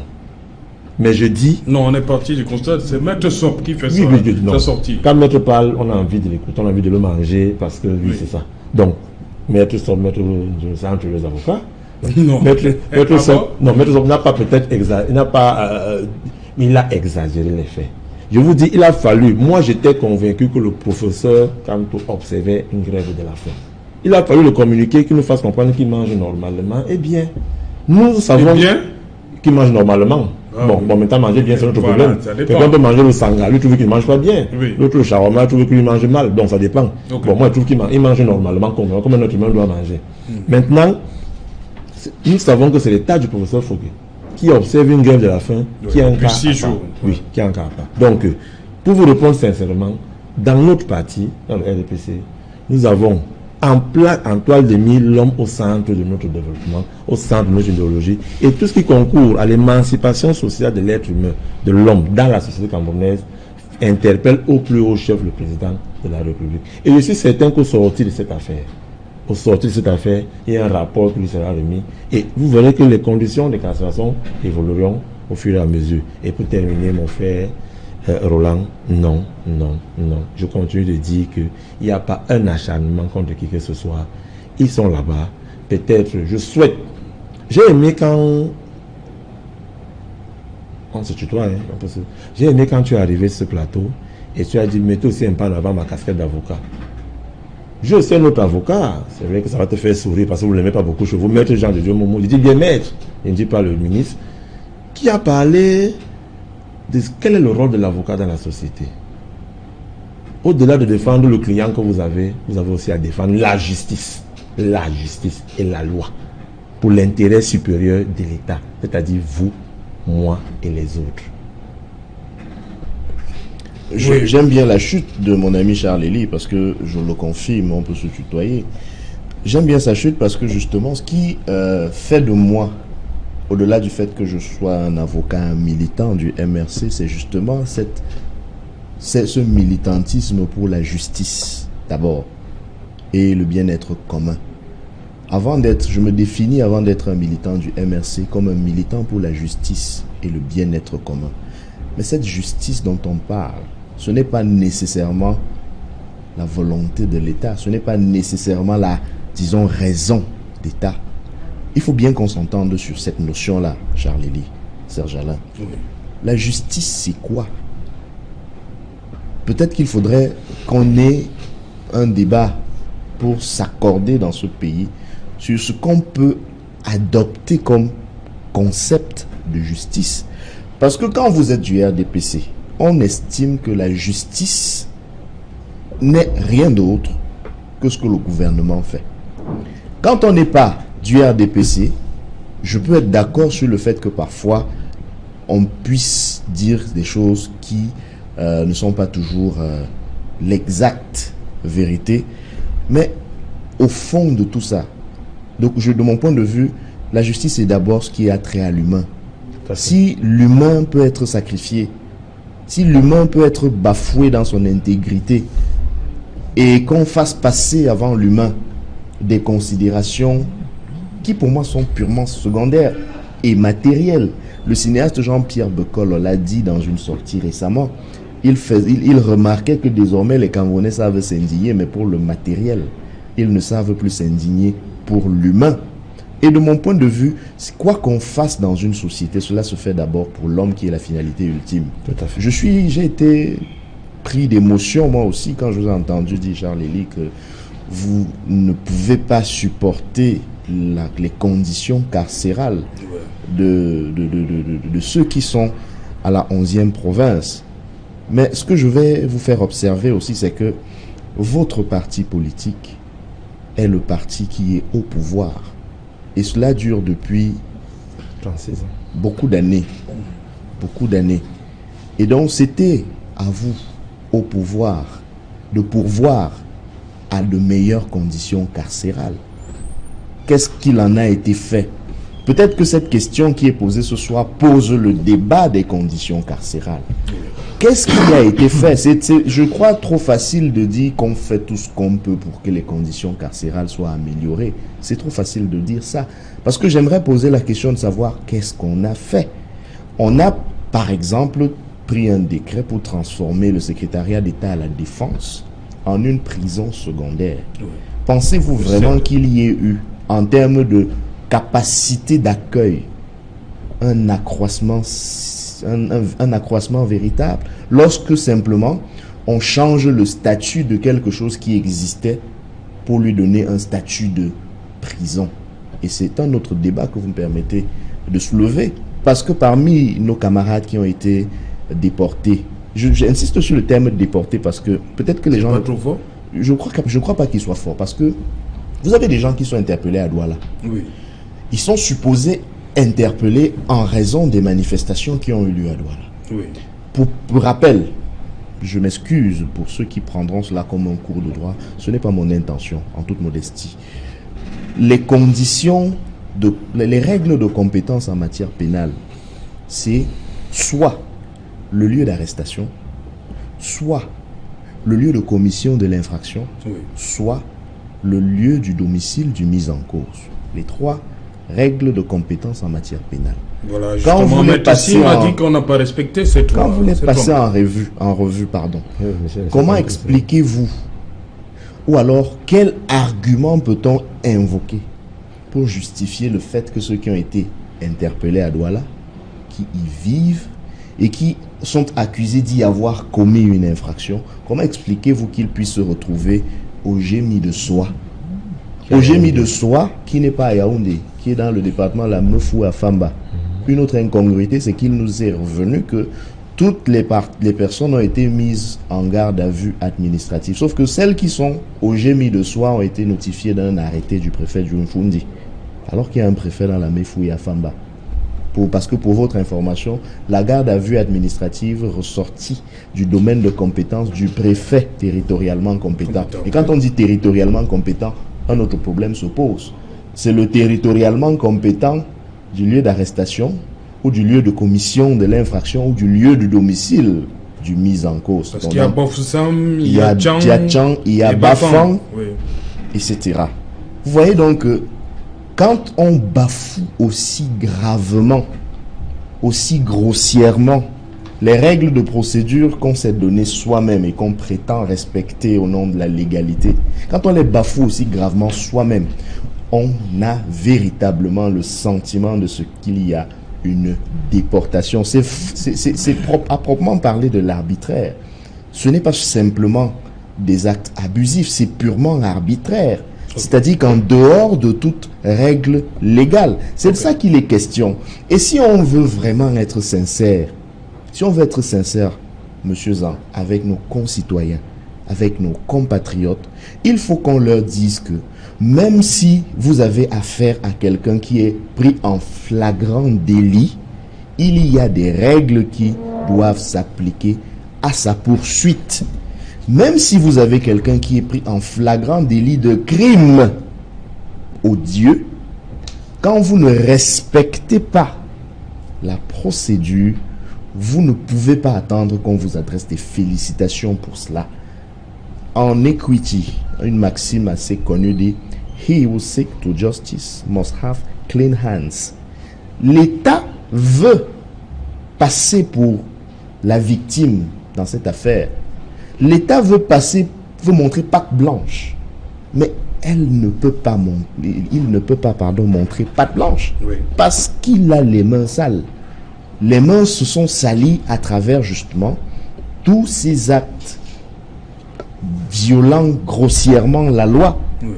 C: Mais je dis...
A: Non, on est parti du constat, c'est Maître Sop qui fait ça.
C: Non. Quand Maître parle, on a envie de l'écouter, on a envie de le manger, parce que oui, c'est ça. Donc, Maître Sop, c'est entre les avocats.
A: Non.
C: Maître Sop n'a pas peut-être exagéré, il a exagéré les faits. Je vous dis, il a fallu, moi j'étais convaincu que le professeur Kanto observait une grève de la faim. Il a fallu le communiquer, qu'il nous fasse comprendre qu'il mange normalement. Eh bien, nous savons qu'il mange normalement. Ah, bon, maintenant manger bien, c'est notre problème. Quelqu'un peut manger le sanga, lui trouve qu'il ne mange pas bien. Oui. L'autre, le shawarma, trouve qu'il mange mal. Donc ça dépend. Okay. Bon, moi je trouve qu'il mange normalement comme un autre humain doit manger. Maintenant, nous savons que c'est l'état du professeur Fouquet qui observe une grève de la faim, qui est un cas. 6 jours. Oui, qui est un cas. Donc, pour vous répondre sincèrement, dans notre parti, dans le RDPC, nous avons en toile de mille l'homme au centre de notre développement, au centre de notre idéologie, et tout ce qui concourt à l'émancipation sociale de l'être humain, de l'homme dans la société camerounaise, interpelle au plus haut chef le président de la République. Et je suis certain qu'au sortir de cette affaire, il y a un rapport qui lui sera remis, et vous verrez que les conditions de carcération évolueront au fur et à mesure. Et pour terminer, mon frère Roland, non. Je continue de dire qu'il n'y a pas un acharnement contre qui que ce soit. Ils sont là-bas. Peut-être, je souhaite. J'ai aimé quand. On se tutoie, hein. J'ai aimé quand tu es arrivé sur ce plateau et tu as dit, mettez aussi un pas en avant ma casquette d'avocat. Je suis un autre avocat. C'est vrai que ça va te faire sourire parce que vous ne l'aimez pas beaucoup chez vous. Maître Jean de Dieu Momo, il dit bien maître. Il ne dit pas le ministre. Qui a parlé de quel est le rôle de l'avocat dans la société. Au-delà de défendre le client que vous avez aussi à défendre la justice et la loi pour l'intérêt supérieur de l'État, c'est-à-dire vous, moi et les autres.
B: J'aime bien la chute de mon ami Charles Elie parce que je le confirme, on peut se tutoyer. J'aime bien sa chute parce que justement ce qui fait de moi, au-delà du fait que je sois un avocat, un militant du MRC, c'est justement ce militantisme pour la justice, d'abord, et le bien-être commun. Je me définis avant d'être un militant du MRC comme un militant pour la justice et le bien-être commun. Mais cette justice dont on parle, ce n'est pas nécessairement la volonté de l'État, ce n'est pas nécessairement la, disons, raison d'État. Il faut bien qu'on s'entende sur cette notion-là, Charles Elie, Serge Alain. Oui. La justice, c'est quoi? Peut-être qu'il faudrait qu'on ait un débat pour s'accorder dans ce pays sur ce qu'on peut adopter comme concept de justice. Parce que quand vous êtes du RDPC, on estime que la justice n'est rien d'autre que ce que le gouvernement fait. Quand on n'est pas du RDPC, je peux être d'accord sur le fait que parfois on puisse dire des choses qui ne sont pas toujours l'exacte vérité, mais au fond de tout ça, donc de mon point de vue, la justice est d'abord ce qui a trait à l'humain. Si l'humain peut être sacrifié, si l'humain peut être bafoué dans son intégrité et qu'on fasse passer avant l'humain des considérations qui pour moi sont purement secondaires et matérielles. Le cinéaste Jean-Pierre Bekol l'a dit dans une sortie récemment. Il remarquait que désormais les Camerounais savent s'indigner, mais pour le matériel. Ils ne savent plus s'indigner pour l'humain. Et de mon point de vue, quoi qu'on fasse dans une société, cela se fait d'abord pour l'homme qui est la finalité ultime.
C: Tout à fait.
B: J'ai été pris d'émotion moi aussi quand je vous ai entendu dire, Charles Elie, que vous ne pouvez pas supporter les conditions carcérales de ceux qui sont à la 11e province. Mais ce que je vais vous faire observer aussi, c'est que votre parti politique est le parti qui est au pouvoir. Et cela dure depuis
C: 36 ans.
B: beaucoup d'années. Beaucoup d'années. Et donc, c'était à vous, au pouvoir, de pourvoir à de meilleures conditions carcérales. Qu'est-ce qu'il en a été fait? Peut-être que cette question qui est posée ce soir pose le débat des conditions carcérales. Qu'est-ce qui a été fait? Je crois trop facile de dire qu'on fait tout ce qu'on peut pour que les conditions carcérales soient améliorées. C'est trop facile de dire ça. Parce que j'aimerais poser la question de savoir qu'est-ce qu'on a fait. On a, par exemple, pris un décret pour transformer le secrétariat d'État à la Défense en une prison secondaire. Oui. Pensez-vous vraiment qu'il y ait eu, en termes de capacité d'accueil, un accroissement véritable, lorsque simplement on change le statut de quelque chose qui existait pour lui donner un statut de prison? Et c'est un autre débat que vous me permettez de soulever, parce que parmi nos camarades qui ont été déportés, j'insiste sur le terme déporté parce que peut-être que les gens...
A: Pas trop fort?
B: Je crois pas qu'il soit fort, parce que vous avez des gens qui sont interpellés à Douala.
A: Oui.
B: Ils sont supposés interpellés en raison des manifestations qui ont eu lieu à Douala.
A: Oui.
B: Pour rappel, je m'excuse pour ceux qui prendront cela comme un cours de droit, ce n'est pas mon intention, en toute modestie. Les règles de compétence en matière pénale, c'est soit le lieu d'arrestation, soit le lieu de commission de l'infraction, oui, soit le lieu du domicile du mis en cause. Les trois règles de compétence en matière pénale.
A: Voilà, justement, Maître m'a dit qu'on n'a pas respecté ces trois.
B: Quand vous les passez en revue, pardon, comment expliquez-vous, ou alors quel argument peut-on invoquer pour justifier le fait que ceux qui ont été interpellés à Douala, qui y vivent et qui sont accusés d'y avoir commis une infraction, comment expliquez-vous qu'ils puissent se retrouver au Gémi de Soie? Au Gémi de Soie, qui n'est pas à Yaoundé, qui est dans le département la Mefou à Famba. Une autre incongruité, c'est qu'il nous est revenu que toutes les personnes ont été mises en garde à vue administrative, sauf que celles qui sont au Gémi de Soie ont été notifiées d'un arrêté du préfet du Mfundi, alors qu'il y a un préfet dans la Mefou à Famba. Parce que pour votre information, la garde à vue administrative ressortit du domaine de compétence du préfet territorialement compétent. Et quand on dit territorialement compétent, un autre problème se pose. C'est le territorialement compétent du lieu d'arrestation ou du lieu de commission de l'infraction ou du lieu du domicile du mis en cause.
A: Parce qu'il y a Bafoussam, il y a
B: Tchang, il y a Bafang, oui, etc. Vous voyez donc que quand on bafoue aussi gravement, aussi grossièrement les règles de procédure qu'on s'est données soi-même et qu'on prétend respecter au nom de la légalité, quand on les bafoue aussi gravement soi-même, on a véritablement le sentiment de ce qu'il y a une déportation. C'est à proprement parler de l'arbitraire. Ce n'est pas simplement des actes abusifs, c'est purement arbitraire. C'est-à-dire qu'en dehors de toute règle légale. C'est de ça qu'il est question. Et si on veut vraiment être sincère, Monsieur Zan, avec nos concitoyens, avec nos compatriotes, il faut qu'on leur dise que même si vous avez affaire à quelqu'un qui est pris en flagrant délit, il y a des règles qui doivent s'appliquer à sa poursuite. Même si vous avez quelqu'un qui est pris en flagrant délit de crime odieux, quand vous ne respectez pas la procédure, vous ne pouvez pas attendre qu'on vous adresse des félicitations pour cela. En equity, une maxime assez connue dit « He who seeks to justice must have clean hands ». L'État veut passer pour la victime dans cette affaire. L'État veut montrer patte blanche, mais il ne peut pas montrer patte blanche, oui, parce qu'il a les mains sales. Les mains se sont salies à travers justement tous ces actes violant grossièrement la loi. Oui.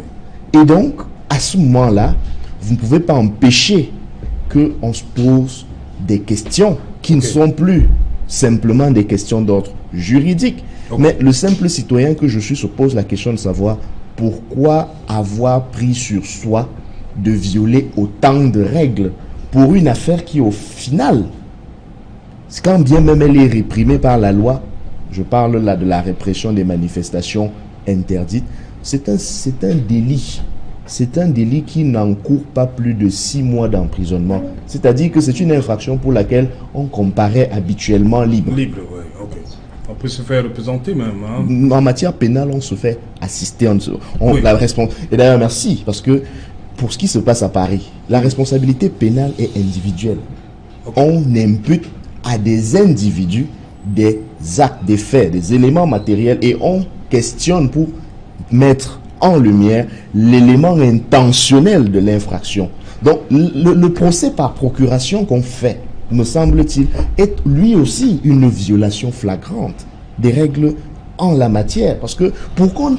B: Et donc, à ce moment-là, vous ne pouvez pas empêcher qu'on se pose des questions qui ne sont plus simplement des questions d'ordre juridique. Mais le simple citoyen que je suis se pose la question de savoir pourquoi avoir pris sur soi de violer autant de règles pour une affaire qui, au final, quand bien même elle est réprimée par la loi, je parle là de la répression des manifestations interdites, c'est un délit. C'est un délit qui n'encourt pas plus de 6 mois d'emprisonnement. C'est-à-dire que c'est une infraction pour laquelle on comparaît habituellement libre.
A: Libre, oui, ok. On peut se faire représenter même. Hein.
B: En matière pénale, on se fait assister.
A: Oui.
B: Et d'ailleurs, merci, parce que pour ce qui se passe à Paris, la responsabilité pénale est individuelle. Okay. On impute à des individus des actes, des faits, des éléments matériels et on questionne pour mettre en lumière l'élément intentionnel de l'infraction. Donc, le procès par procuration qu'on fait, me semble-t-il, est lui aussi une violation flagrante des règles en la matière. Parce que pour qu'on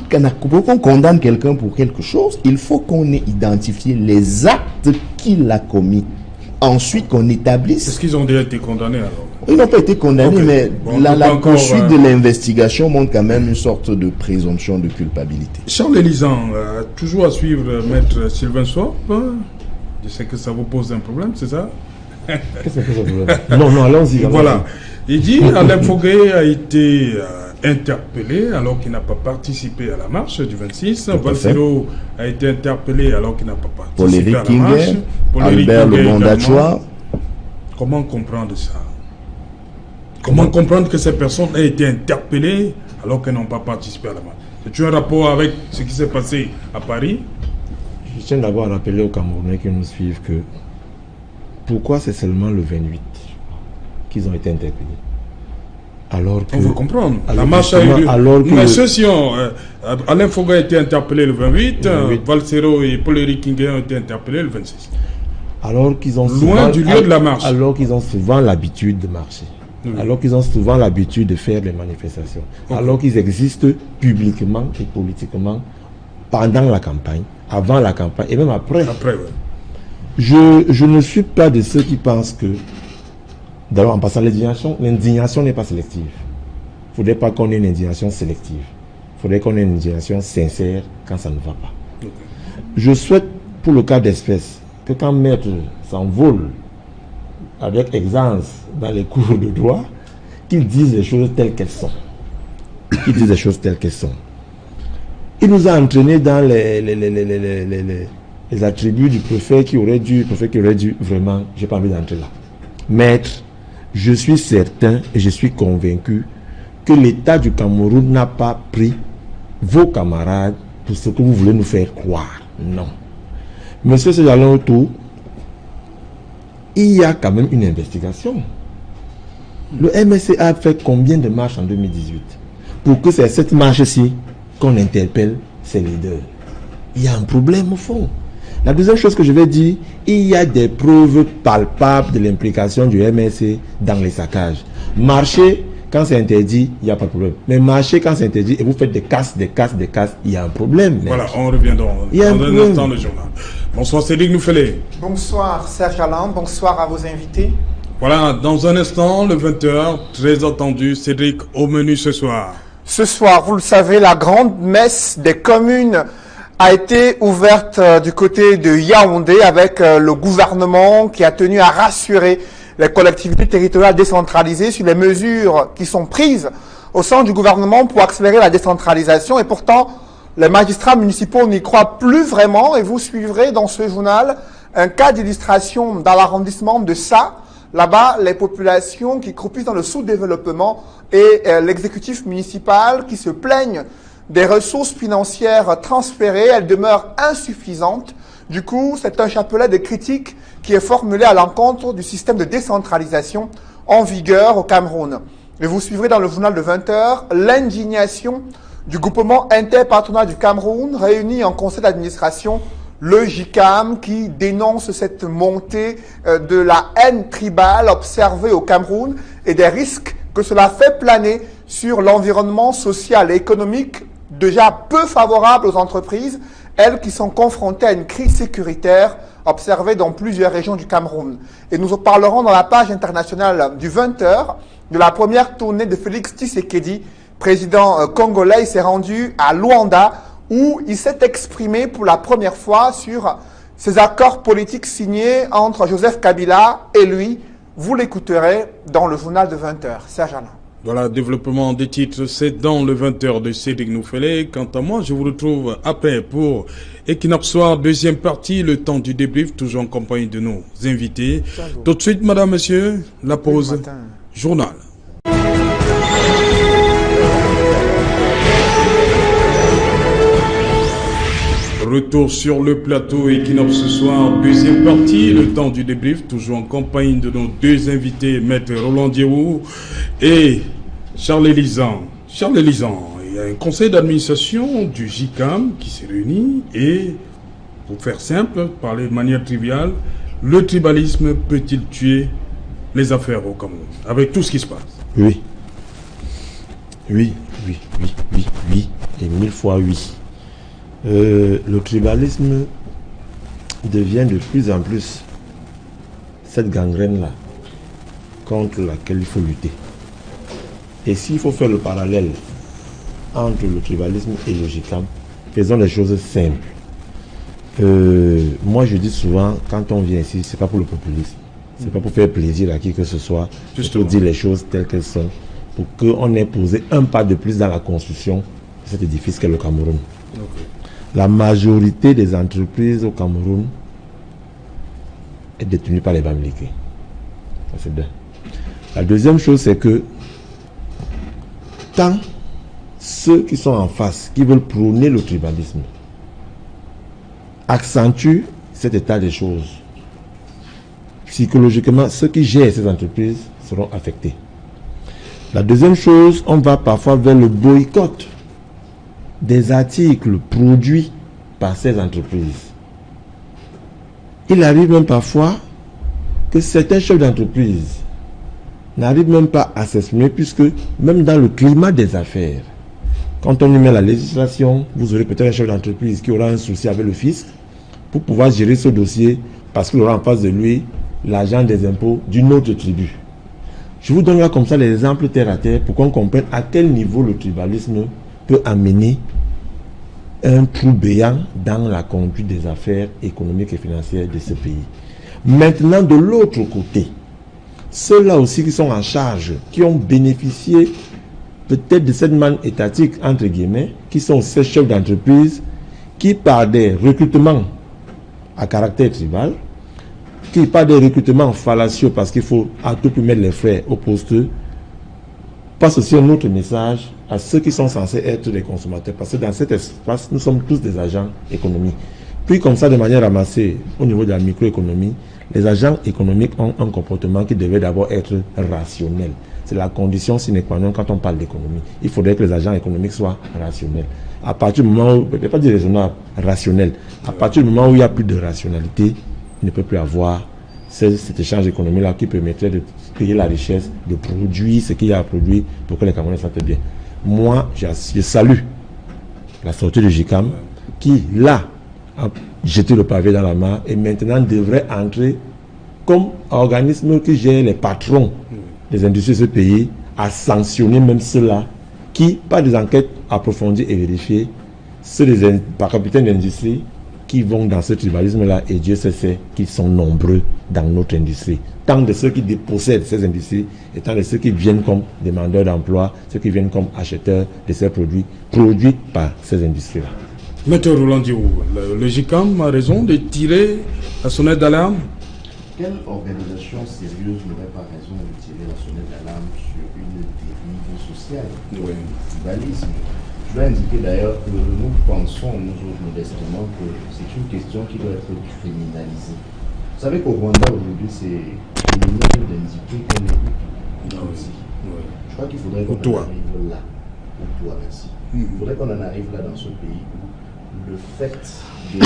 B: condamne quelqu'un pour quelque chose, il faut qu'on ait identifié les actes qu'il a commis. Ensuite, qu'on établisse...
A: Est-ce qu'ils ont déjà été condamnés alors?
B: Ils n'ont pas été condamnés, mais la poursuite de l'investigation montre quand même une sorte de présomption de culpabilité.
A: Charles Elisan, toujours à suivre Maître Sylvain Swap. Je sais que ça vous pose un problème, c'est ça?
C: Qu'est-ce que ça pose un problème? Non, allons-y.
A: Voilà. Il dit Alain Foguet a été interpellé alors qu'il n'a pas participé à la marche du 26. Valsero a été interpellé alors qu'il n'a pas participé à la marche.
B: Albert Le Bondachois.
A: Comment comprendre ça? Comment comprendre que ces personnes aient été interpellées alors qu'elles n'ont pas participé à la marche? C'est-tu un rapport avec ce qui s'est passé à Paris?
C: Je tiens d'abord à rappeler aux Camerounais qui nous suivent que pourquoi c'est seulement le 28 qu'ils ont été interpellés? Alors que,
A: on veut comprendre. La marche a eu lieu. Mais ceux-ci ont... Alain Foguet a été interpellé le 28, Valsero et Paul-Éric Kingué ont été interpellés le 26.
C: Alors qu'ils ont
A: loin du lieu de la marche.
C: Alors qu'ils ont souvent l'habitude de marcher. Oui. Alors qu'ils ont souvent l'habitude de faire des manifestations. Okay. Alors qu'ils existent publiquement et politiquement pendant la campagne, avant la campagne et même après.
A: Après, oui.
C: Je ne suis pas de ceux qui pensent que, d'abord en passant l'indignation n'est pas sélective. Il ne faudrait pas qu'on ait une indignation sélective. Il faudrait qu'on ait une indignation sincère quand ça ne va pas. Okay. Je souhaite, pour le cas d'espèce, que quand Maître s'envole avec aisance dans les cours de droit, qu'ils disent les choses telles qu'elles sont. Qu'ils disent les choses telles qu'elles sont. Il nous a entraînés dans les attributs du préfet qui aurait dû vraiment, j'ai pas envie d'entrer là. Maître, je suis certain et je suis convaincu que l'État du Cameroun n'a pas pris vos camarades pour ce que vous voulez nous faire croire. Non. Monsieur Sejalon autour, il y a quand même une investigation. Le MSC a fait combien de marches en 2018 pour que c'est cette marche-ci qu'on interpelle ses leaders? Il y a un problème au fond. La deuxième chose que je vais dire, il y a des preuves palpables de l'implication du MSC dans les saccages. Marcher, quand c'est interdit, il n'y a pas de problème. Mais marcher quand c'est interdit et vous faites des casses, il y a un problème.
A: Voilà, on revient dans un instant le journal. Bonsoir Cédric Nouffelé.
D: Bonsoir Serge Alain, bonsoir à vos invités.
A: Voilà, dans un instant, le 20h, très attendu, Cédric, au menu ce soir.
D: Ce soir, vous le savez, la grande messe des communes a été ouverte du côté de Yaoundé avec le gouvernement qui a tenu à rassurer les collectivités territoriales décentralisées sur les mesures qui sont prises au sein du gouvernement pour accélérer la décentralisation. Et pourtant, les magistrats municipaux n'y croient plus vraiment. Et vous suivrez dans ce journal un cas d'illustration dans l'arrondissement de Sa. Là-bas, les populations qui croupissent dans le sous-développement et l'exécutif municipal qui se plaignent des ressources financières transférées, elles demeurent insuffisantes. Du coup, c'est un chapelet de critiques qui est formulé à l'encontre du système de décentralisation en vigueur au Cameroun. Et vous suivrez dans le journal de 20h l'indignation du groupement interpartenarial du Cameroun réuni en conseil d'administration, le JICAM, qui dénonce cette montée de la haine tribale observée au Cameroun et des risques que cela fait planer sur l'environnement social et économique déjà peu favorable aux entreprises elles qui sont confrontées à une crise sécuritaire observée dans plusieurs régions du Cameroun. Et nous en parlerons dans la page internationale du 20h de la première tournée de Félix Tshisekedi, président congolais. Il s'est rendu à Luanda où il s'est exprimé pour la première fois sur ces accords politiques signés entre Joseph Kabila et lui. Vous l'écouterez dans le journal de 20h. Serge Alain.
A: Voilà, développement des titres, c'est dans le 20h de Cédric Noufélé. Quant à moi, je vous retrouve après pour Equinox Soir, deuxième partie, le temps du débrief, toujours en compagnie de nos invités. Tout de suite, madame, monsieur, la pause journal. Retour sur le plateau Equinox ce soir, deuxième partie, le temps du débrief, toujours en compagnie de nos deux invités, Maître Roland Diéou et Charles Lisan. Charles Lisan, il y a un conseil d'administration du JICAM qui s'est réuni et, pour faire simple, parler de manière triviale, le tribalisme peut-il tuer les affaires au Cameroun, avec tout ce qui se passe?
C: Oui. Oui, oui, oui, oui, oui, et 1000 fois oui. Le tribalisme devient de plus en plus cette gangrène-là contre laquelle il faut lutter. Et s'il faut faire le parallèle entre le tribalisme et le JICAM, faisons les choses simples. Moi je dis souvent, quand on vient ici, c'est pas pour le populisme, c'est pas pour faire plaisir à qui que ce soit, c'est pour dire les choses telles qu'elles sont, pour qu'on ait posé un pas de plus dans la construction de cet édifice qu'est le Cameroun. Okay. La majorité des entreprises au Cameroun est détenue par les Bamileke. Ça c'est bien. La deuxième chose, c'est que tant ceux qui sont en face, qui veulent prôner le tribalisme, accentuent cet état des choses, psychologiquement, ceux qui gèrent ces entreprises seront affectés. La deuxième chose, on va parfois vers le boycott des articles produits par ces entreprises. Il arrive même parfois que certains chefs d'entreprise n'arrivent même pas à s'exprimer, puisque même dans le climat des affaires, quand on y met la législation, vous aurez peut-être un chef d'entreprise qui aura un souci avec le fisc pour pouvoir gérer ce dossier, parce qu'il aura en face de lui l'agent des impôts d'une autre tribu. Je vous donnerai comme ça les exemples terre à terre pour qu'on comprenne à quel niveau le tribalisme peut amener un trou béant dans la conduite des affaires économiques et financières de ce pays. Maintenant, de l'autre côté, ceux-là aussi qui sont en charge, qui ont bénéficié peut-être de cette manne étatique, entre guillemets, qui sont ces chefs d'entreprise, qui par des recrutements à caractère tribal, qui par des recrutements fallacieux parce qu'il faut à tout prix mettre les frais au poste, passe aussi un autre message à ceux qui sont censés être des consommateurs, parce que dans cet espace, nous sommes tous des agents économiques. Puis comme ça, de manière ramassée, au niveau de la microéconomie, les agents économiques ont un comportement qui devait d'abord être rationnel. C'est la condition sine qua non quand on parle d'économie. Il faudrait que les agents économiques soient rationnels. À partir du moment où, je ne vais pas dire raisonnable, rationnel, à partir du moment où il n'y a plus de rationalité, il ne peut plus avoir cet échange économique-là qui permettrait de créer la richesse, de produire ce qu'il y a à produire pour que les Camerounais sentent bien. Moi, je salue la sortie du JICAM qui, là, a jeté le pavé dans la mare et maintenant devrait entrer comme organisme qui gère les patrons des industries de ce pays à sanctionner même ceux-là qui, par des enquêtes approfondies et vérifiées, ceux des capitaines d'industrie qui vont dans ce tribalisme-là, et Dieu sait qu'ils sont nombreux dans notre industrie. Tant de ceux qui dépossèdent ces industries, et tant de ceux qui viennent comme demandeurs d'emploi, ceux qui viennent comme acheteurs de ces produits, produits par ces industries-là.
A: Maître Roland Diéou, le JICAM a raison de tirer la sonnette d'alarme?
B: Quelle organisation sérieuse n'aurait pas raison de tirer la sonnette d'alarme sur une dérive sociale, le tribalisme? Je dois indiquer d'ailleurs que nous pensons, nous autres modestement, que c'est une question qui doit être criminalisée. Vous savez qu'au Rwanda aujourd'hui, c'est criminel d'indiquer qu'on est Hutu. Je crois qu'il faudrait qu'on en arrive là. Hutu, merci. Il faudrait qu'on en arrive là dans ce pays où le fait de...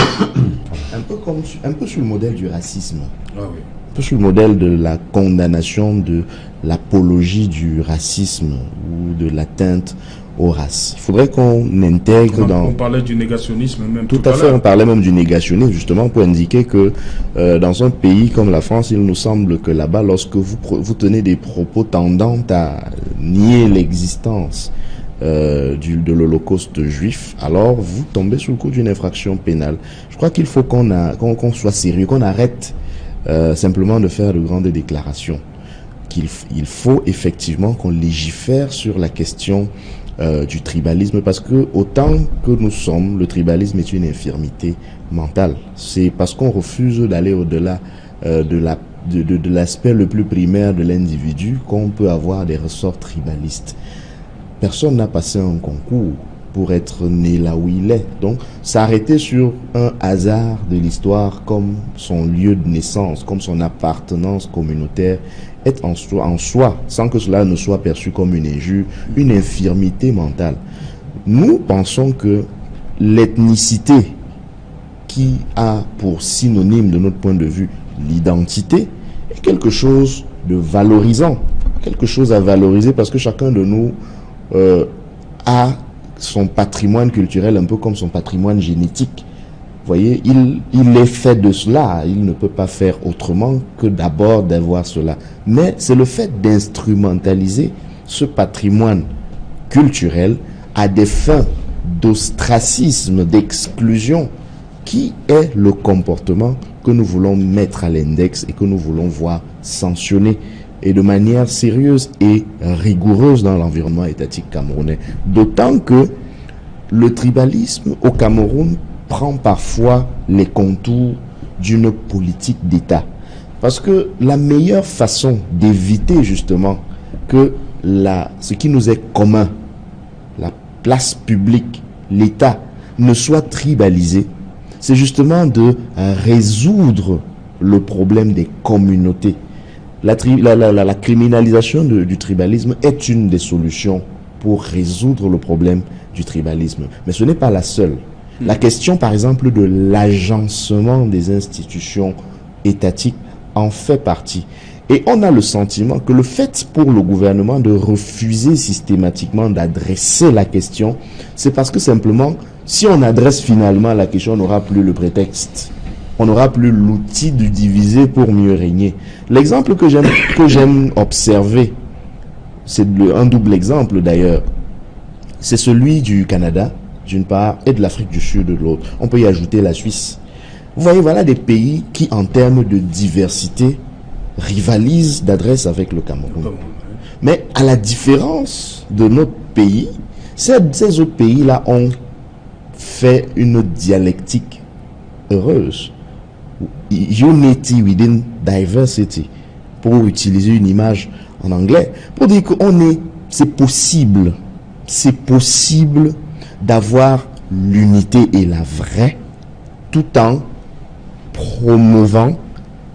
B: un peu sur le modèle du racisme. Un peu sur le modèle de la condamnation, de l'apologie du racisme ou de l'atteinte aux races. Il faudrait qu'on intègre
A: On parlait du négationnisme même.
B: Tout à fait, on parlait même du négationnisme, justement, pour indiquer que dans un pays comme la France, il nous semble que là-bas, lorsque vous tenez des propos tendant à nier l'existence de l'Holocauste juif, alors vous tombez sous le coup d'une infraction pénale. Je crois qu'il faut qu'on soit sérieux, qu'on arrête simplement de faire de grandes déclarations. Il faut effectivement qu'on légifère sur la question du tribalisme, parce que autant que nous sommes, le tribalisme est une infirmité mentale. C'est parce qu'on refuse d'aller au-delà de l'aspect le plus primaire de l'individu qu'on peut avoir des ressorts tribalistes. Personne n'a passé un concours pour être né là où il est. Donc, s'arrêter sur un hasard de l'histoire comme son lieu de naissance, comme son appartenance communautaire, est en soi, sans que cela ne soit perçu comme une injure, une infirmité mentale. Nous pensons que l'ethnicité, qui a pour synonyme de notre point de vue l'identité, est quelque chose de valorisant, quelque chose à valoriser, parce que chacun de nous a son patrimoine culturel un peu comme son patrimoine génétique. Vous voyez, il est fait de cela, il ne peut pas faire autrement que d'abord d'avoir cela. Mais c'est le fait d'instrumentaliser ce patrimoine culturel à des fins d'ostracisme, d'exclusion, qui est le comportement que nous voulons mettre à l'index et que nous voulons voir sanctionner, et de manière sérieuse et rigoureuse dans l'environnement étatique camerounais. D'autant que le tribalisme au Cameroun prend parfois les contours d'une politique d'État. Parce que la meilleure façon d'éviter justement que ce qui nous est commun, la place publique, l'État, ne soit tribalisé, c'est justement de résoudre le problème des communautés. La criminalisation du tribalisme est une des solutions pour résoudre le problème du tribalisme. Mais ce n'est pas la seule. La question, par exemple, de l'agencement des institutions étatiques en fait partie. Et on a le sentiment que le fait pour le gouvernement de refuser systématiquement d'adresser la question, c'est parce que simplement, si on adresse finalement la question, on n'aura plus le prétexte. On n'aura plus l'outil de diviser pour mieux régner. L'exemple que j'aime observer, c'est un double exemple d'ailleurs. C'est celui du Canada, d'une part, et de l'Afrique du Sud de l'autre. On peut y ajouter la Suisse. Vous voyez, voilà des pays qui, en termes de diversité, rivalisent d'adresse avec le Cameroun. Mais à la différence de notre pays, ces autres pays-là ont fait une dialectique heureuse. Unity within diversity, pour utiliser une image en anglais, pour dire que c'est possible d'avoir l'unité et la vraie, tout en promouvant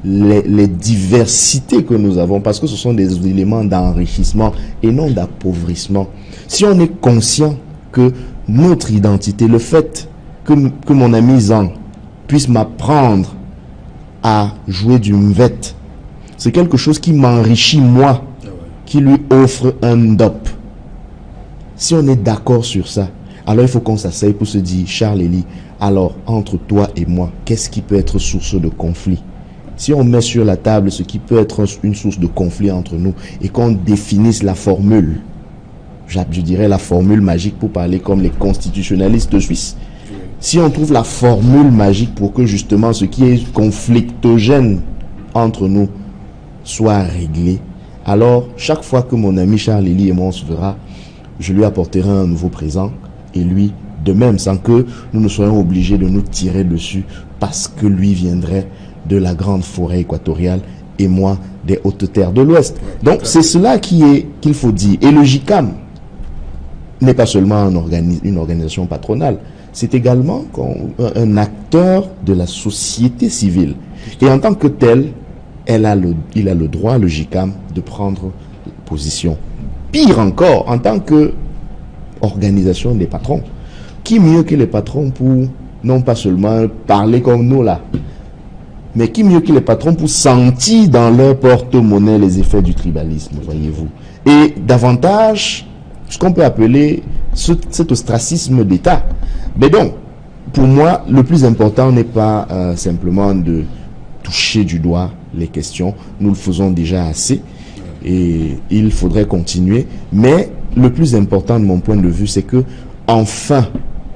B: les diversités que nous avons, parce que ce sont des éléments d'enrichissement et non d'appauvrissement. Si on est conscient que notre identité, le fait que mon ami Zan puisse m'apprendre à jouer du mvet, c'est quelque chose qui m'enrichit moi, qui lui offre un dop. Si on est d'accord sur ça, alors il faut qu'on s'asseye pour se dire, Charles Elie, alors entre toi et moi, qu'est-ce qui peut être source de conflit? Si on met sur la table ce qui peut être une source de conflit entre nous et qu'on définisse la formule, je dirais la formule magique pour parler comme les constitutionnalistes suisses. Si on trouve la formule magique pour que justement ce qui est conflictogène entre nous soit réglé, alors chaque fois que mon ami Charles Elie et moi on se verra, je lui apporterai un nouveau présent et lui de même, sans que nous ne soyons obligés de nous tirer dessus parce que lui viendrait de la grande forêt équatoriale et moi des hautes terres de l'Ouest. Donc c'est cela qu'il faut dire. Et le JICAM n'est pas seulement une organisation patronale, c'est également un acteur de la société civile. Et en tant que tel, il a le droit, le JICAM, de prendre position. Pire encore, en tant que organisation des patrons, qui mieux que les patrons pour non pas seulement parler comme nous là, mais qui mieux que les patrons pour sentir dans leur porte-monnaie les effets du tribalisme, voyez-vous. Et davantage, ce qu'on peut appeler cet ostracisme d'État. Mais donc, pour moi, le plus important n'est pas simplement de toucher du doigt les questions. Nous le faisons déjà assez et il faudrait continuer. Mais le plus important de mon point de vue, c'est que enfin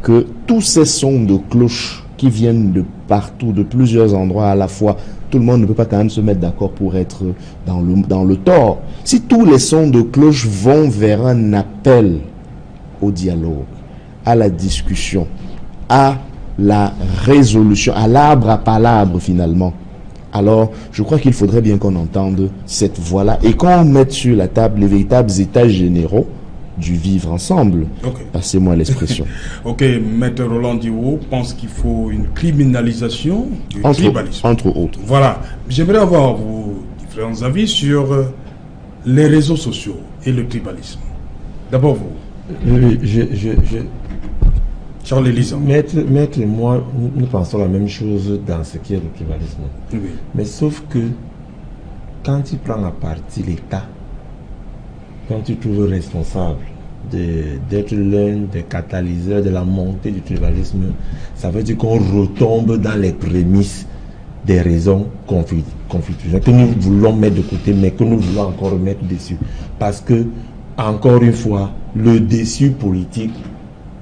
B: que tous ces sons de cloche qui viennent de partout, de plusieurs endroits à la fois, tout le monde ne peut pas quand même se mettre d'accord pour être dans le tort. Si tous les sons de cloche vont vers un appel au dialogue, à la discussion, à la résolution, à l'arbre à palabre finalement, alors je crois qu'il faudrait bien qu'on entende cette voix-là et qu'on mette sur la table les véritables états généraux du vivre ensemble.
A: Okay.
B: Passez-moi l'expression.
A: Ok, Maître Roland Diwo pense qu'il faut une criminalisation du tribalisme.
B: Entre autres.
A: Voilà. J'aimerais avoir vos différents avis sur les réseaux sociaux et le tribalisme. D'abord vous.
C: Oui,
A: Charles Elisa.
C: Maître et moi, nous pensons la même chose dans ce qui est le tribalisme.
A: Oui.
C: Mais sauf que quand tu prends à partie l'État, quand tu trouves responsable d'être l'un des catalyseurs de la montée du tribalisme, ça veut dire qu'on retombe dans les prémices des raisons conflictuelles que nous voulons mettre de côté, mais que nous voulons encore mettre dessus. Parce que, encore une fois, le dessus politique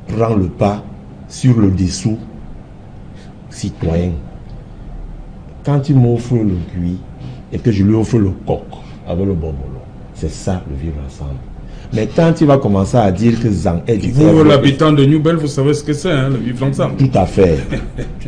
C: prend le pas sur le dessous citoyen. Quand tu m'offres le cuit et que je lui offre le coq avec le bonbon, c'est ça le vivre ensemble. Mais quand tu vas commencer à dire que Zang est du
A: vous, l'habitant de New Bell, vous savez ce que c'est, hein, le vivre ensemble.
C: Tout à fait.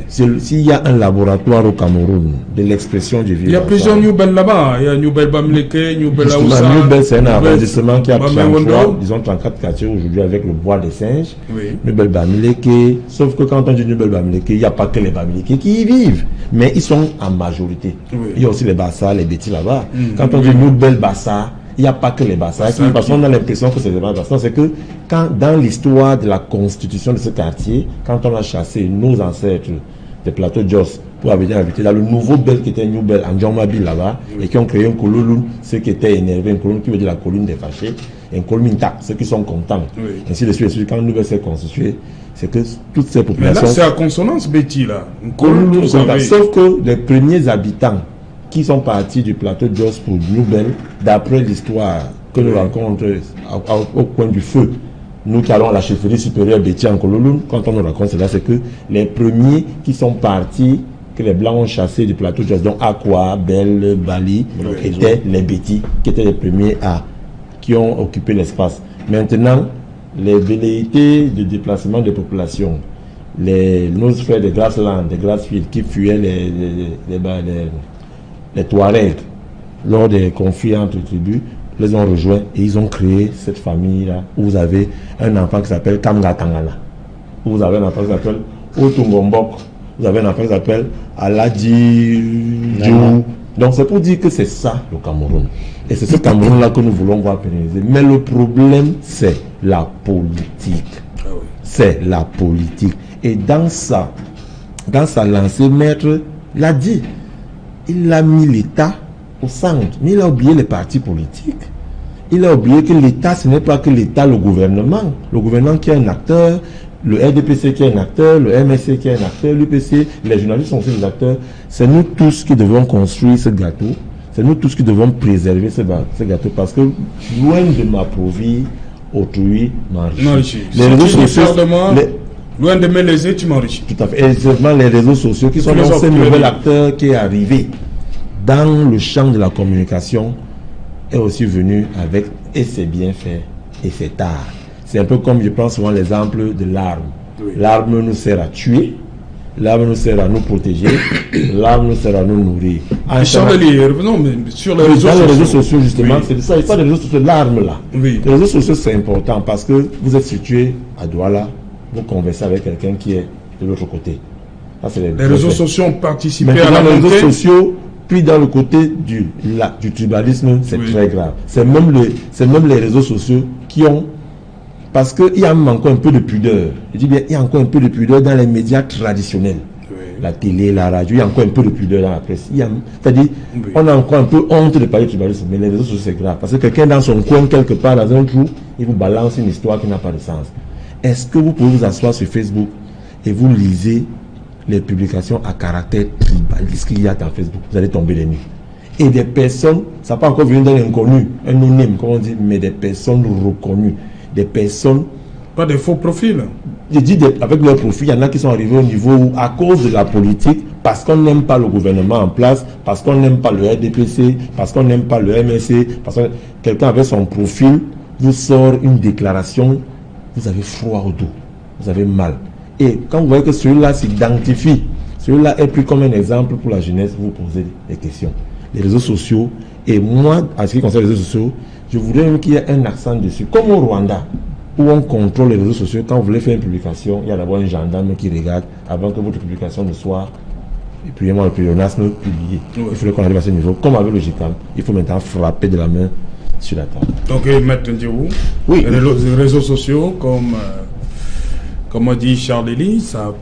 C: S'il y a un laboratoire au Cameroun de l'expression du vivre ensemble.
A: Il y a plusieurs New Bell là-bas. Il y a New Bell Bamileke, New Bell Aoussa.
C: New Bell, c'est un arrondissement qui a 33, disons 34 quartiers aujourd'hui avec le bois des singes. Oui. New Bell Bamileke. Sauf que quand on dit New Bell Bamileke, il n'y a pas que les Bamileke qui y vivent. Mais ils sont en majorité. Oui. Il y a aussi les Bassa, les Bétis là-bas. Quand on dit New Bell Bassa, il n'y a pas que les Bassa. Parce qu'on a l'impression que c'est les Bassa. C'est que quand, dans l'histoire de la constitution de ce quartier, quand on a chassé nos ancêtres des plateaux Jos pour venir habiter dans le nouveau Bel qui était New Bell en Djammabil là-bas, et qui ont créé un colonne, ceux qui étaient énervés, une colonne qui veut dire la colline des fâchés, et un colonne minta, ceux qui sont contents. Oui. Ainsi de suite. Quand New Bell s'est constitué, c'est que toutes ces populations.
A: Mais là, c'est à consonance, Betty, là.
C: Sauf que les premiers habitants qui sont partis du plateau Jos pour New Bell, d'après l'histoire que nous rencontrons au coin du feu, nous qui allons à la chefferie supérieure Betty en Kololoun, quand on nous raconte cela, c'est que les premiers qui sont partis, que les Blancs ont chassés du plateau Jos, donc Aqua, Bell, Bali, étaient les Betty, qui étaient les premiers qui ont occupé l'espace. Maintenant, les velléités de déplacement des populations, nos frères de Grassland, de Grassfield, qui fuyaient les Touaregs lors des conflits entre tribus, les ont rejoints et ils ont créé cette famille-là où vous avez un enfant qui s'appelle Kamga Tangana, où vous avez un enfant qui s'appelle Otungombok, vous avez un enfant qui s'appelle Aladji Djou. Donc c'est pour dire que c'est ça le Cameroun. Et c'est ce Cameroun-là que nous voulons voir pérenniser. Mais le problème, c'est la politique. C'est la politique. Et dans sa lancée, Maître l'a dit. Il a mis l'État au centre, mais il a oublié les partis politiques. Il a oublié que l'État, ce n'est pas que l'État, le gouvernement. Le gouvernement qui est un acteur, le RDPC qui est un acteur, le MSC qui est un acteur, l'UPC, les journalistes sont aussi des acteurs. C'est nous tous qui devons construire ce gâteau. C'est nous tous qui devons préserver ce gâteau parce que loin de m'appauvrir, autrui m'enrichit. Les réseaux sociaux,
A: loin de me léser, tu m'enrichis.
C: Tout à fait. Et seulement les réseaux sociaux qui sont ce nouvel acteur qui est arrivé dans le champ de la communication est aussi venu avec et c'est bien fait et c'est tard. C'est un peu comme je prends souvent l'exemple de l'arme. Oui. L'arme nous sert à tuer, l'arme nous sert à nous protéger, l'arme nous sert à nous nourrir.
A: Sur les
C: réseaux sociaux, justement, oui. C'est de ça. Il faut des réseaux sociaux, l'arme là. Oui. Les réseaux sociaux, c'est important parce que vous êtes situé à Douala, vous conversez avec quelqu'un qui est de l'autre côté. Ça,
A: les réseaux sociaux ont participé à la
C: montée. Les réseaux sociaux, puis dans le côté du tribalisme, c'est très grave. C'est même les réseaux sociaux qui ont... Parce qu'il y a encore un peu de pudeur. Je dis bien, il y a encore un peu de pudeur dans les médias traditionnels. Oui. La télé, la radio, il y a encore un peu de pudeur dans la presse. C'est-à-dire, on a encore un peu honte de parler de tribalisme, mais les réseaux sociaux, c'est grave. Parce que quelqu'un dans son coin, quelque part, dans un trou, il vous balance une histoire qui n'a pas de sens. Est-ce que vous pouvez vous asseoir sur Facebook et vous lisez les publications à caractère tribal, ce qu'il y a dans Facebook, vous allez tomber les nues. Et des personnes, ça n'a pas encore venu d'un inconnu, un anonyme, comme on dit, mais des personnes reconnues, des personnes...
A: Pas des faux profils.
C: Je dis avec leur profil, il y en a qui sont arrivés au niveau où, à cause de la politique, parce qu'on n'aime pas le gouvernement en place, parce qu'on n'aime pas le RDPC, parce qu'on n'aime pas le MSC, parce que quelqu'un avec son profil vous sort une déclaration, vous avez froid au dos, vous avez mal. Et quand vous voyez que celui-là s'identifie, celui-là est pris comme un exemple pour la jeunesse, vous posez des questions. Les réseaux sociaux, et moi, à ce qui concerne les réseaux sociaux, je voudrais même qu'il y ait un accent dessus, comme au Rwanda, où on contrôle les réseaux sociaux. Quand vous voulez faire une publication, il y a d'abord un gendarme qui regarde avant que votre publication ne soit, et puis moi, le pléonasme publié. Ouais. Il faudrait qu'on arrive à ce niveau. Comme avec le GICAM, il faut maintenant frapper de la main sur la table.
A: Donc, Maître Ndiou,
C: oui,
A: les réseaux sociaux, comme a dit Charles Elie, ça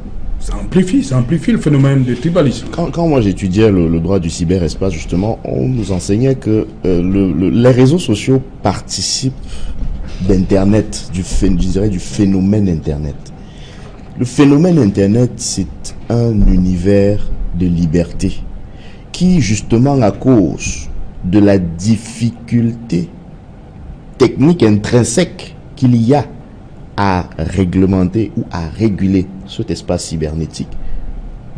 A: amplifie le phénomène de tribalisme.
B: Quand moi j'étudiais le droit du cyberespace, justement, on nous enseignait que les réseaux sociaux participent d'Internet, du phénomène Internet. Le phénomène Internet, c'est un univers de liberté qui, justement, à cause de la difficulté technique intrinsèque qu'il y a à réglementer ou à réguler cet espace cybernétique,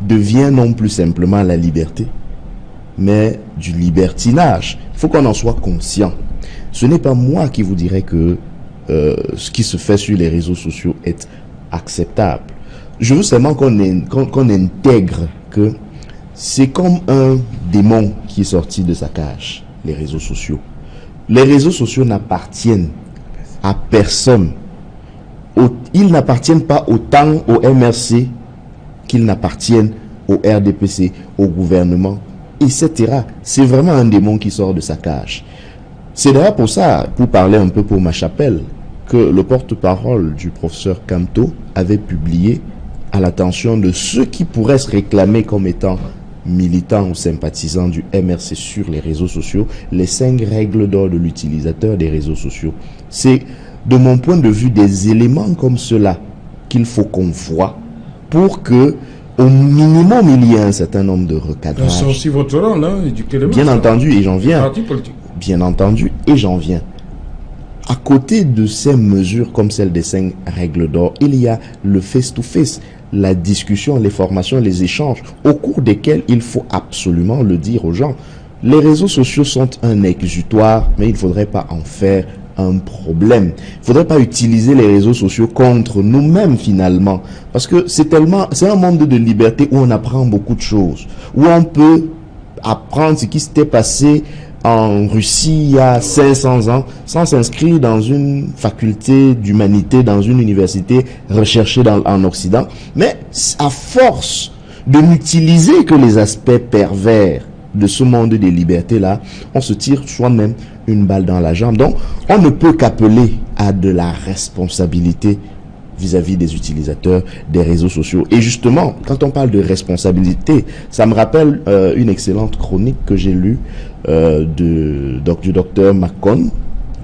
B: devient non plus simplement la liberté, mais du libertinage. Il faut qu'on en soit conscient. Ce n'est pas moi qui vous dirai que ce qui se fait sur les réseaux sociaux est acceptable. Je veux seulement qu'on intègre que c'est comme un démon qui est sorti de sa cage, les réseaux sociaux. Les réseaux sociaux n'appartiennent à personne. Ils n'appartiennent pas autant au MRC qu'ils n'appartiennent au RDPC, au gouvernement, etc. C'est vraiment un démon qui sort de sa cage. C'est d'ailleurs pour ça, pour parler un peu pour ma chapelle, que le porte-parole du professeur Kamto avait publié à l'attention de ceux qui pourraient se réclamer comme étant militants ou sympathisants du MRC sur les réseaux sociaux, les 5 règles d'or de l'utilisateur des réseaux sociaux. C'est, de mon point de vue, des éléments comme cela qu'il faut qu'on voit pour que, au minimum, il y ait un certain nombre de recadrages.
A: C'est aussi votre rôle, hein,
B: bien entendu, et j'en viens. Bien entendu, et j'en viens. À côté de ces mesures comme celle des 5 règles d'or, il y a le face-to-face, la discussion, les formations, les échanges, au cours desquels il faut absolument le dire aux gens. Les réseaux sociaux sont un exutoire, mais il ne faudrait pas en faire un problème. Il ne faudrait pas utiliser les réseaux sociaux contre nous-mêmes finalement. Parce que c'est un monde de liberté où on apprend beaucoup de choses. Où on peut apprendre ce qui s'était passé en Russie il y a 500 ans sans s'inscrire dans une faculté d'humanité, dans une université recherchée en Occident. Mais à force de n'utiliser que les aspects pervers de ce monde des libertés-là, on se tire soi-même une balle dans la jambe. Donc, on ne peut qu'appeler à de la responsabilité vis-à-vis des utilisateurs des réseaux sociaux. Et justement, quand on parle de responsabilité, ça me rappelle une excellente chronique que j'ai lue du docteur Macon,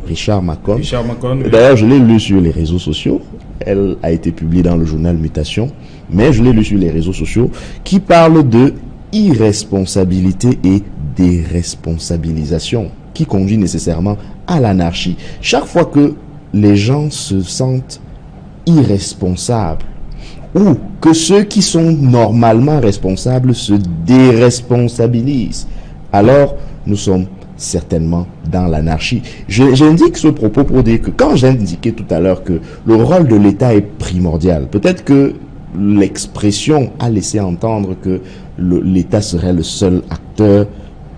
B: Richard Macon.
A: Oui.
B: D'ailleurs, je l'ai lu sur les réseaux sociaux. Elle a été publiée dans le journal Mutation, mais je l'ai lu sur les réseaux sociaux, qui parle de irresponsabilité et déresponsabilisation, qui conduit nécessairement à l'anarchie. Chaque fois que les gens se sentent irresponsables, ou que ceux qui sont normalement responsables se déresponsabilisent, alors nous sommes certainement dans l'anarchie. J'indique ce propos pour dire que quand j'ai indiqué tout à l'heure que le rôle de l'État est primordial, peut-être que l'expression a laissé entendre que l'État serait le seul acteur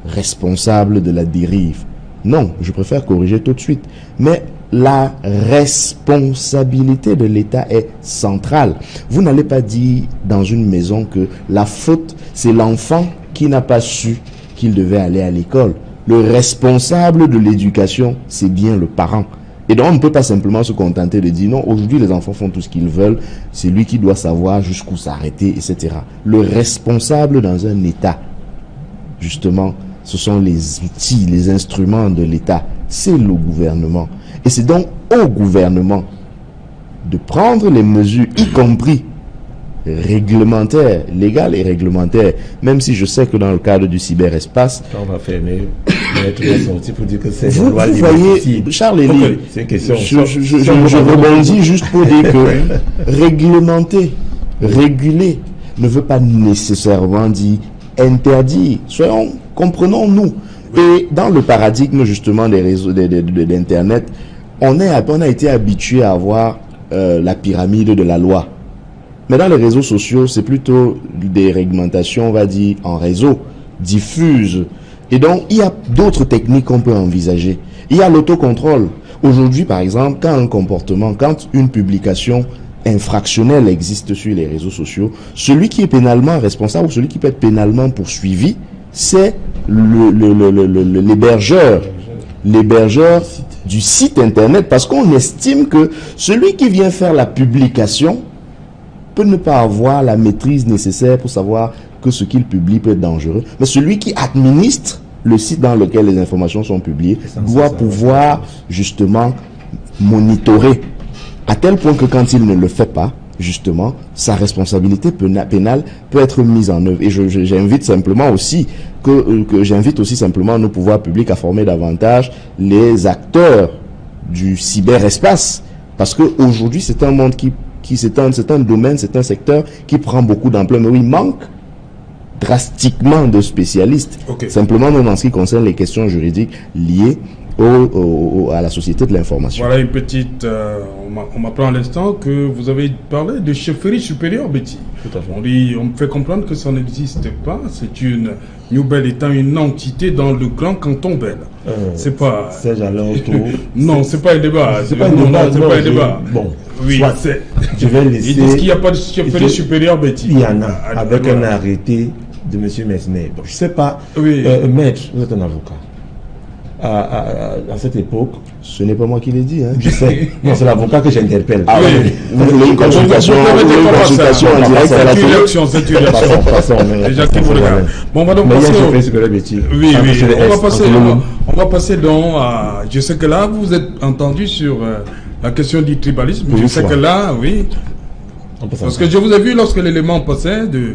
B: responsable de la dérive. Non, je préfère corriger tout de suite. Mais la responsabilité de l'État est centrale. Vous n'allez pas dire dans une maison que la faute, c'est l'enfant qui n'a pas su qu'il devait aller à l'école. Le responsable de l'éducation, c'est bien le parent. Et donc, on ne peut pas simplement se contenter de dire non, aujourd'hui les enfants font tout ce qu'ils veulent, c'est lui qui doit savoir jusqu'où s'arrêter, etc. Le responsable dans un État, justement, ce sont les outils, les instruments de l'État, c'est le gouvernement. Et c'est donc au gouvernement de prendre les mesures, y compris réglementaires, légales et réglementaires, même si je sais que dans le cadre du cyberespace,
C: on va fermer, mettre la sortie pour dire que c'est
B: vous voyez, Charles Elie,
C: c'est une question.
B: Je rebondis juste pour dire que réglementer, réguler ne veut pas nécessairement dire interdire. Comprenons-nous. Et dans le paradigme justement des réseaux d'Internet, on a été habitué à avoir la pyramide de la loi. Mais dans les réseaux sociaux, c'est plutôt des réglementations, on va dire, en réseau, diffuses. Et donc, il y a d'autres techniques qu'on peut envisager. Il y a l'autocontrôle. Aujourd'hui, par exemple, quand une publication infractionnelle existe sur les réseaux sociaux, celui qui est pénalement responsable ou celui qui peut être pénalement poursuivi, c'est l'hébergeur du site internet, parce qu'on estime que celui qui vient faire la publication peut ne pas avoir la maîtrise nécessaire pour savoir que ce qu'il publie peut être dangereux. Mais celui qui administre le site dans lequel les informations sont publiées doit pouvoir justement monitorer, à tel point que quand il ne le fait pas, justement, sa responsabilité pénale peut être mise en œuvre. Et j'invite simplement aussi j'invite aussi simplement nos pouvoirs publics à former davantage les acteurs du cyberespace, parce que aujourd'hui c'est un monde c'est un domaine, c'est un secteur qui prend beaucoup d'ampleur, mais où il manque drastiquement de spécialistes.
A: Okay.
B: Simplement, même en ce qui concerne les questions juridiques liées à la société de l'information.
A: Voilà une petite... on m'apprend à l'instant que vous avez parlé de chefferie supérieure, Betty.
C: Tout à fait.
A: On me fait comprendre que ça n'existe pas. C'est une New-Bel étant une entité dans le grand canton Bel. C'est pas...
C: C'est j'allais autour.
A: Non, c'est pas un débat.
C: C'est pas un débat.
A: C'est pas un débat.
C: Bon.
A: Oui,
C: c'est... Je vais laisser...
A: Ils disent qu'il n'y a pas de chefferie supérieure, Betty.
C: Il y en a, avec un arrêté de M. Messner. Bon, je ne sais pas.
A: Oui.
C: Maître, vous êtes un avocat. À cette époque,
B: ce n'est pas moi qui l'ai dit, hein.
C: Je sais. Non, c'est l'avocat que j'interpelle.
B: Ah oui. Vous voulez une consultation en direct à la télé.
A: C'est une réaction.
C: Passons.
A: Déjà qui vous regarde. Bon, on va donc passer. Oui. On va passer donc à. Je sais que là, vous êtes entendu sur la question du tribalisme. Je sais que là, oui. Parce que je vous ai vu lorsque l'élément passait de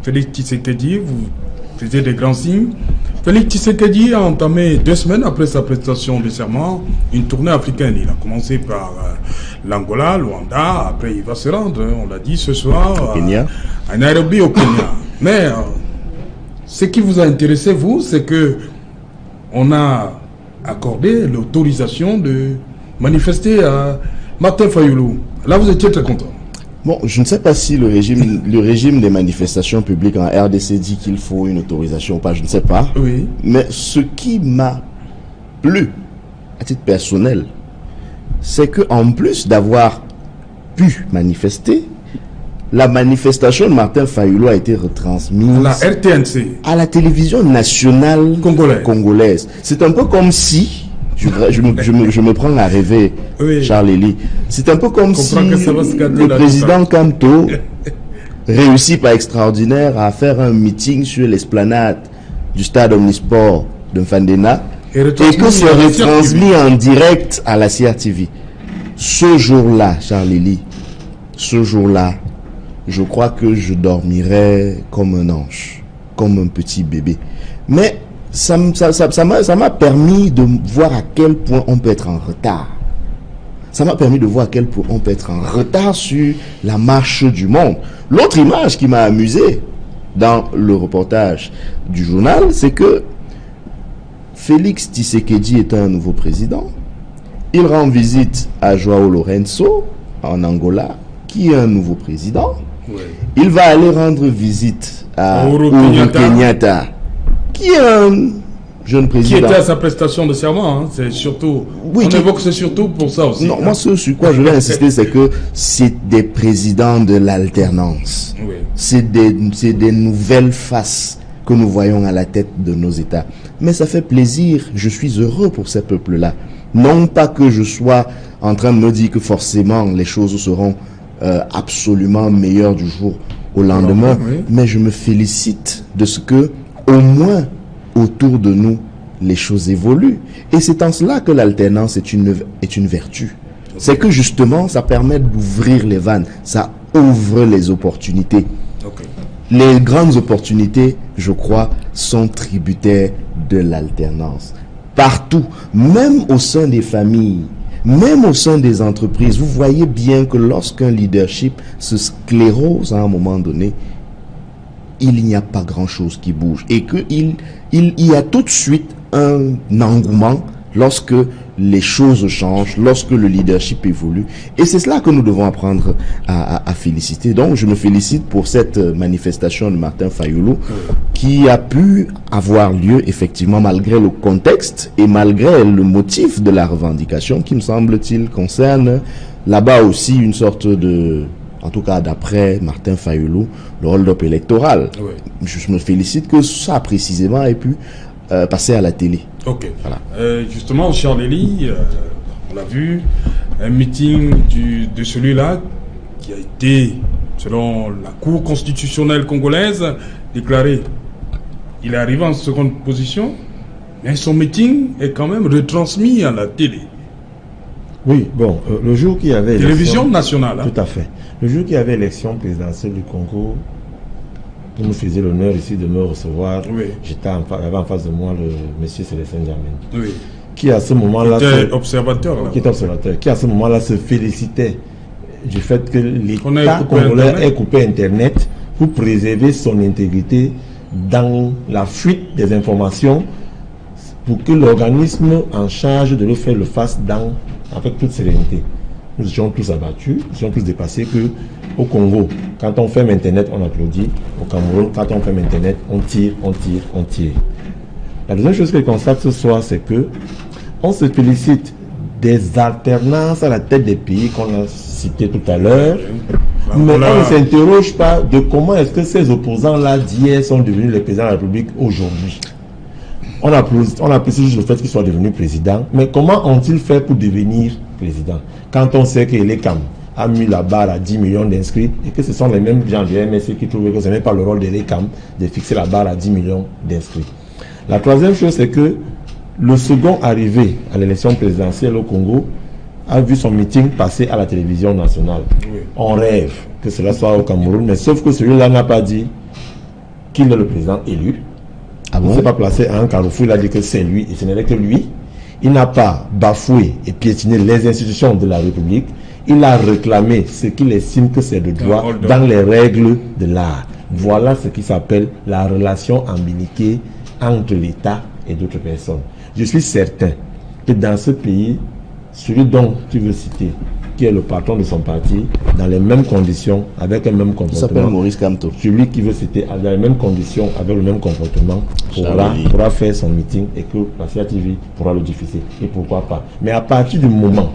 A: Félix Tshisekedi, vous faisiez des grands signes. Félix Tshisekedi a entamé 2 semaines après sa prestation de serment une tournée africaine. Il a commencé par l'Angola, Luanda, après il va se rendre, on l'a dit ce soir, à Nairobi au Kenya. Mais ce qui vous a intéressé, vous, c'est que on a accordé l'autorisation de manifester à Martin Fayulu. Là, vous étiez très content.
B: Bon, je ne sais pas si le régime des manifestations publiques en RDC dit qu'il faut une autorisation ou pas, je ne sais pas.
A: Oui.
B: Mais ce qui m'a plu, à titre personnel, c'est que en plus d'avoir pu manifester, la manifestation de Martin Fayulu a été retransmise
A: la RTNC,
B: à la télévision nationale congolaise. C'est un peu comme si... Je me prends à rêver, oui. Charles Elie. C'est un peu comme si le président Kamto réussit par extraordinaire à faire un meeting sur l'esplanade du stade Omnisport de Mfandena et que c'est retransmis en direct à la CRTV. Ce jour-là, Charles Elie, ce jour-là, je crois que je dormirais comme un ange, comme un petit bébé. Mais ça m'a permis de voir à quel point on peut être en retard. Ça m'a permis de voir à quel point on peut être en retard sur la marche du monde. L'autre image qui m'a amusé dans le reportage du journal, c'est que Félix Tshisekedi est un nouveau président. Il rend visite à Joao Lourenço en Angola, qui est un nouveau président.
A: Oui.
B: Il va aller rendre visite à Uhuru Kenyatta, qui est un jeune président.
A: Qui était à sa prestation de serment, hein. C'est surtout. Oui, on évoque c'est surtout pour ça aussi.
B: Non, hein. Moi, ce sur quoi je vais insister, c'est que c'est des présidents de l'alternance.
A: Oui.
B: C'est des nouvelles faces que nous voyons à la tête de nos États. Mais ça fait plaisir, je suis heureux pour ces peuples-là. Non pas que je sois en train de me dire que forcément les choses seront absolument meilleures du jour au lendemain, oui. Mais je me félicite de ce que au moins autour de nous les choses évoluent, et c'est en cela que l'alternance est une vertu. C'est que justement, ça permet d'ouvrir les vannes, ça ouvre les opportunités.
A: Ok.
B: Les grandes opportunités, je crois, sont tributaires de l'alternance. Partout, même au sein des familles, même au sein des entreprises, vous voyez bien que lorsqu'un leadership se sclérose à un moment donné, il n'y a pas grand-chose qui bouge. Et qu'il y a tout de suite un engouement lorsque les choses changent, lorsque le leadership évolue. Et c'est cela que nous devons apprendre à féliciter. Donc, je me félicite pour cette manifestation de Martin Fayulu qui a pu avoir lieu, effectivement, malgré le contexte et malgré le motif de la revendication qui, me semble-t-il, concerne là-bas aussi une sorte de... En tout cas, d'après Martin Fayulu, le hold-up électoral.
A: Oui.
B: Je me félicite que ça, précisément, ait pu passer à la télé.
A: Ok.
B: Voilà.
A: Justement, Charles-Élie, on l'a vu, un meeting de celui-là qui a été, selon la Cour constitutionnelle congolaise, déclaré. Il est arrivé en seconde position, mais son meeting est quand même retransmis à la télé.
C: Oui, bon, le jour qu'il y avait...
A: Télévision nationale. Hein.
C: Tout à fait. Le jour qu'il y avait élection présidentielle du Congo, vous me faisiez l'honneur ici de me recevoir.
A: Oui.
C: J'avais en face de moi le monsieur Célestin Djamène.
A: Oui.
C: Qui à ce moment-là...
A: Qui était observateur. Là.
C: Qui était observateur. Qui à ce moment-là se félicitait du fait que l'État congolais ait coupé Internet pour préserver son intégrité dans la fuite des informations pour que l'organisme en charge de le faire le fasse avec toute sérénité. Nous étions tous abattus, nous étions tous dépassés que au Congo, quand on ferme Internet, on applaudit. Au Cameroun, quand on ferme Internet, on tire, on tire, on tire. La deuxième chose que je constate ce soir, c'est que on se félicite des alternances à la tête des pays qu'on a cités tout à l'heure, mais on ne s'interroge pas de comment est-ce que ces opposants-là d'hier sont devenus les présidents de la République aujourd'hui. On apprécie juste le fait qu'ils soient devenus présidents, mais comment ont-ils fait pour devenir président? Quand on sait que l'ECAM a mis la barre à 10 millions d'inscrits et que ce sont les mêmes gens du MSC qui trouvent que ce n'est pas le rôle de l'ECAM de fixer la barre à 10 millions d'inscrits. La troisième chose, c'est que le second arrivé à l'élection présidentielle au Congo a vu son meeting passer à la télévision nationale. Oui. On rêve que cela soit au Cameroun, mais sauf que celui-là n'a pas dit qu'il est le président élu. Il ne s'est pas placé à un carrefour, il a dit que c'est lui et ce n'est que lui. Il n'a pas bafoué et piétiné les institutions de la République. Il a réclamé ce qu'il estime que c'est le droit dans les règles de l'art. Voilà ce qui s'appelle la relation ambiliquée entre l'État et d'autres personnes. Je suis certain que dans ce pays, celui dont tu veux citer, qui est le patron de son parti, dans les mêmes conditions, avec le même comportement. Il
B: s'appelle Maurice Kamto.
C: Celui qui veut citer, dans les mêmes conditions, avec le même comportement, pourra faire son meeting et que la CATV pourra le diffuser. Et pourquoi pas. Mais à partir du moment...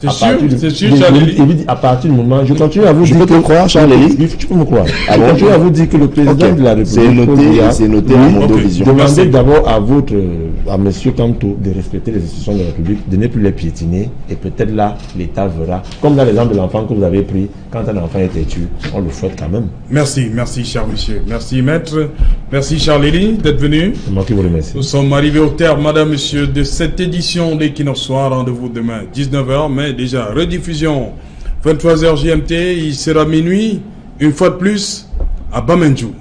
A: C'est sûr, Charles-Élie.
C: À partir du moment, je continue à vous dire...
B: Je peux te croire, Charles-Élie.
C: Tu peux me croire. Je continue à vous dire que le président de la République...
B: C'est noté à Mondovision.
C: Demandez d'abord à monsieur Kamto de respecter les institutions de la République, de ne plus les piétiner, et peut-être là, l'État verra. Comme dans l'exemple de l'enfant que vous avez pris, quand un enfant est têtu, on le fouette quand même.
A: Merci, cher monsieur. Merci, maître. Merci, Charles-Élie, d'être venu.
C: C'est moi qui vous remercie.
A: Nous sommes arrivés au terme, madame, monsieur, de cette édition d'Equinox Soir. Rendez-vous demain, 19h, mais déjà, rediffusion, 23h GMT, il sera minuit, une fois de plus, à Bamendjou.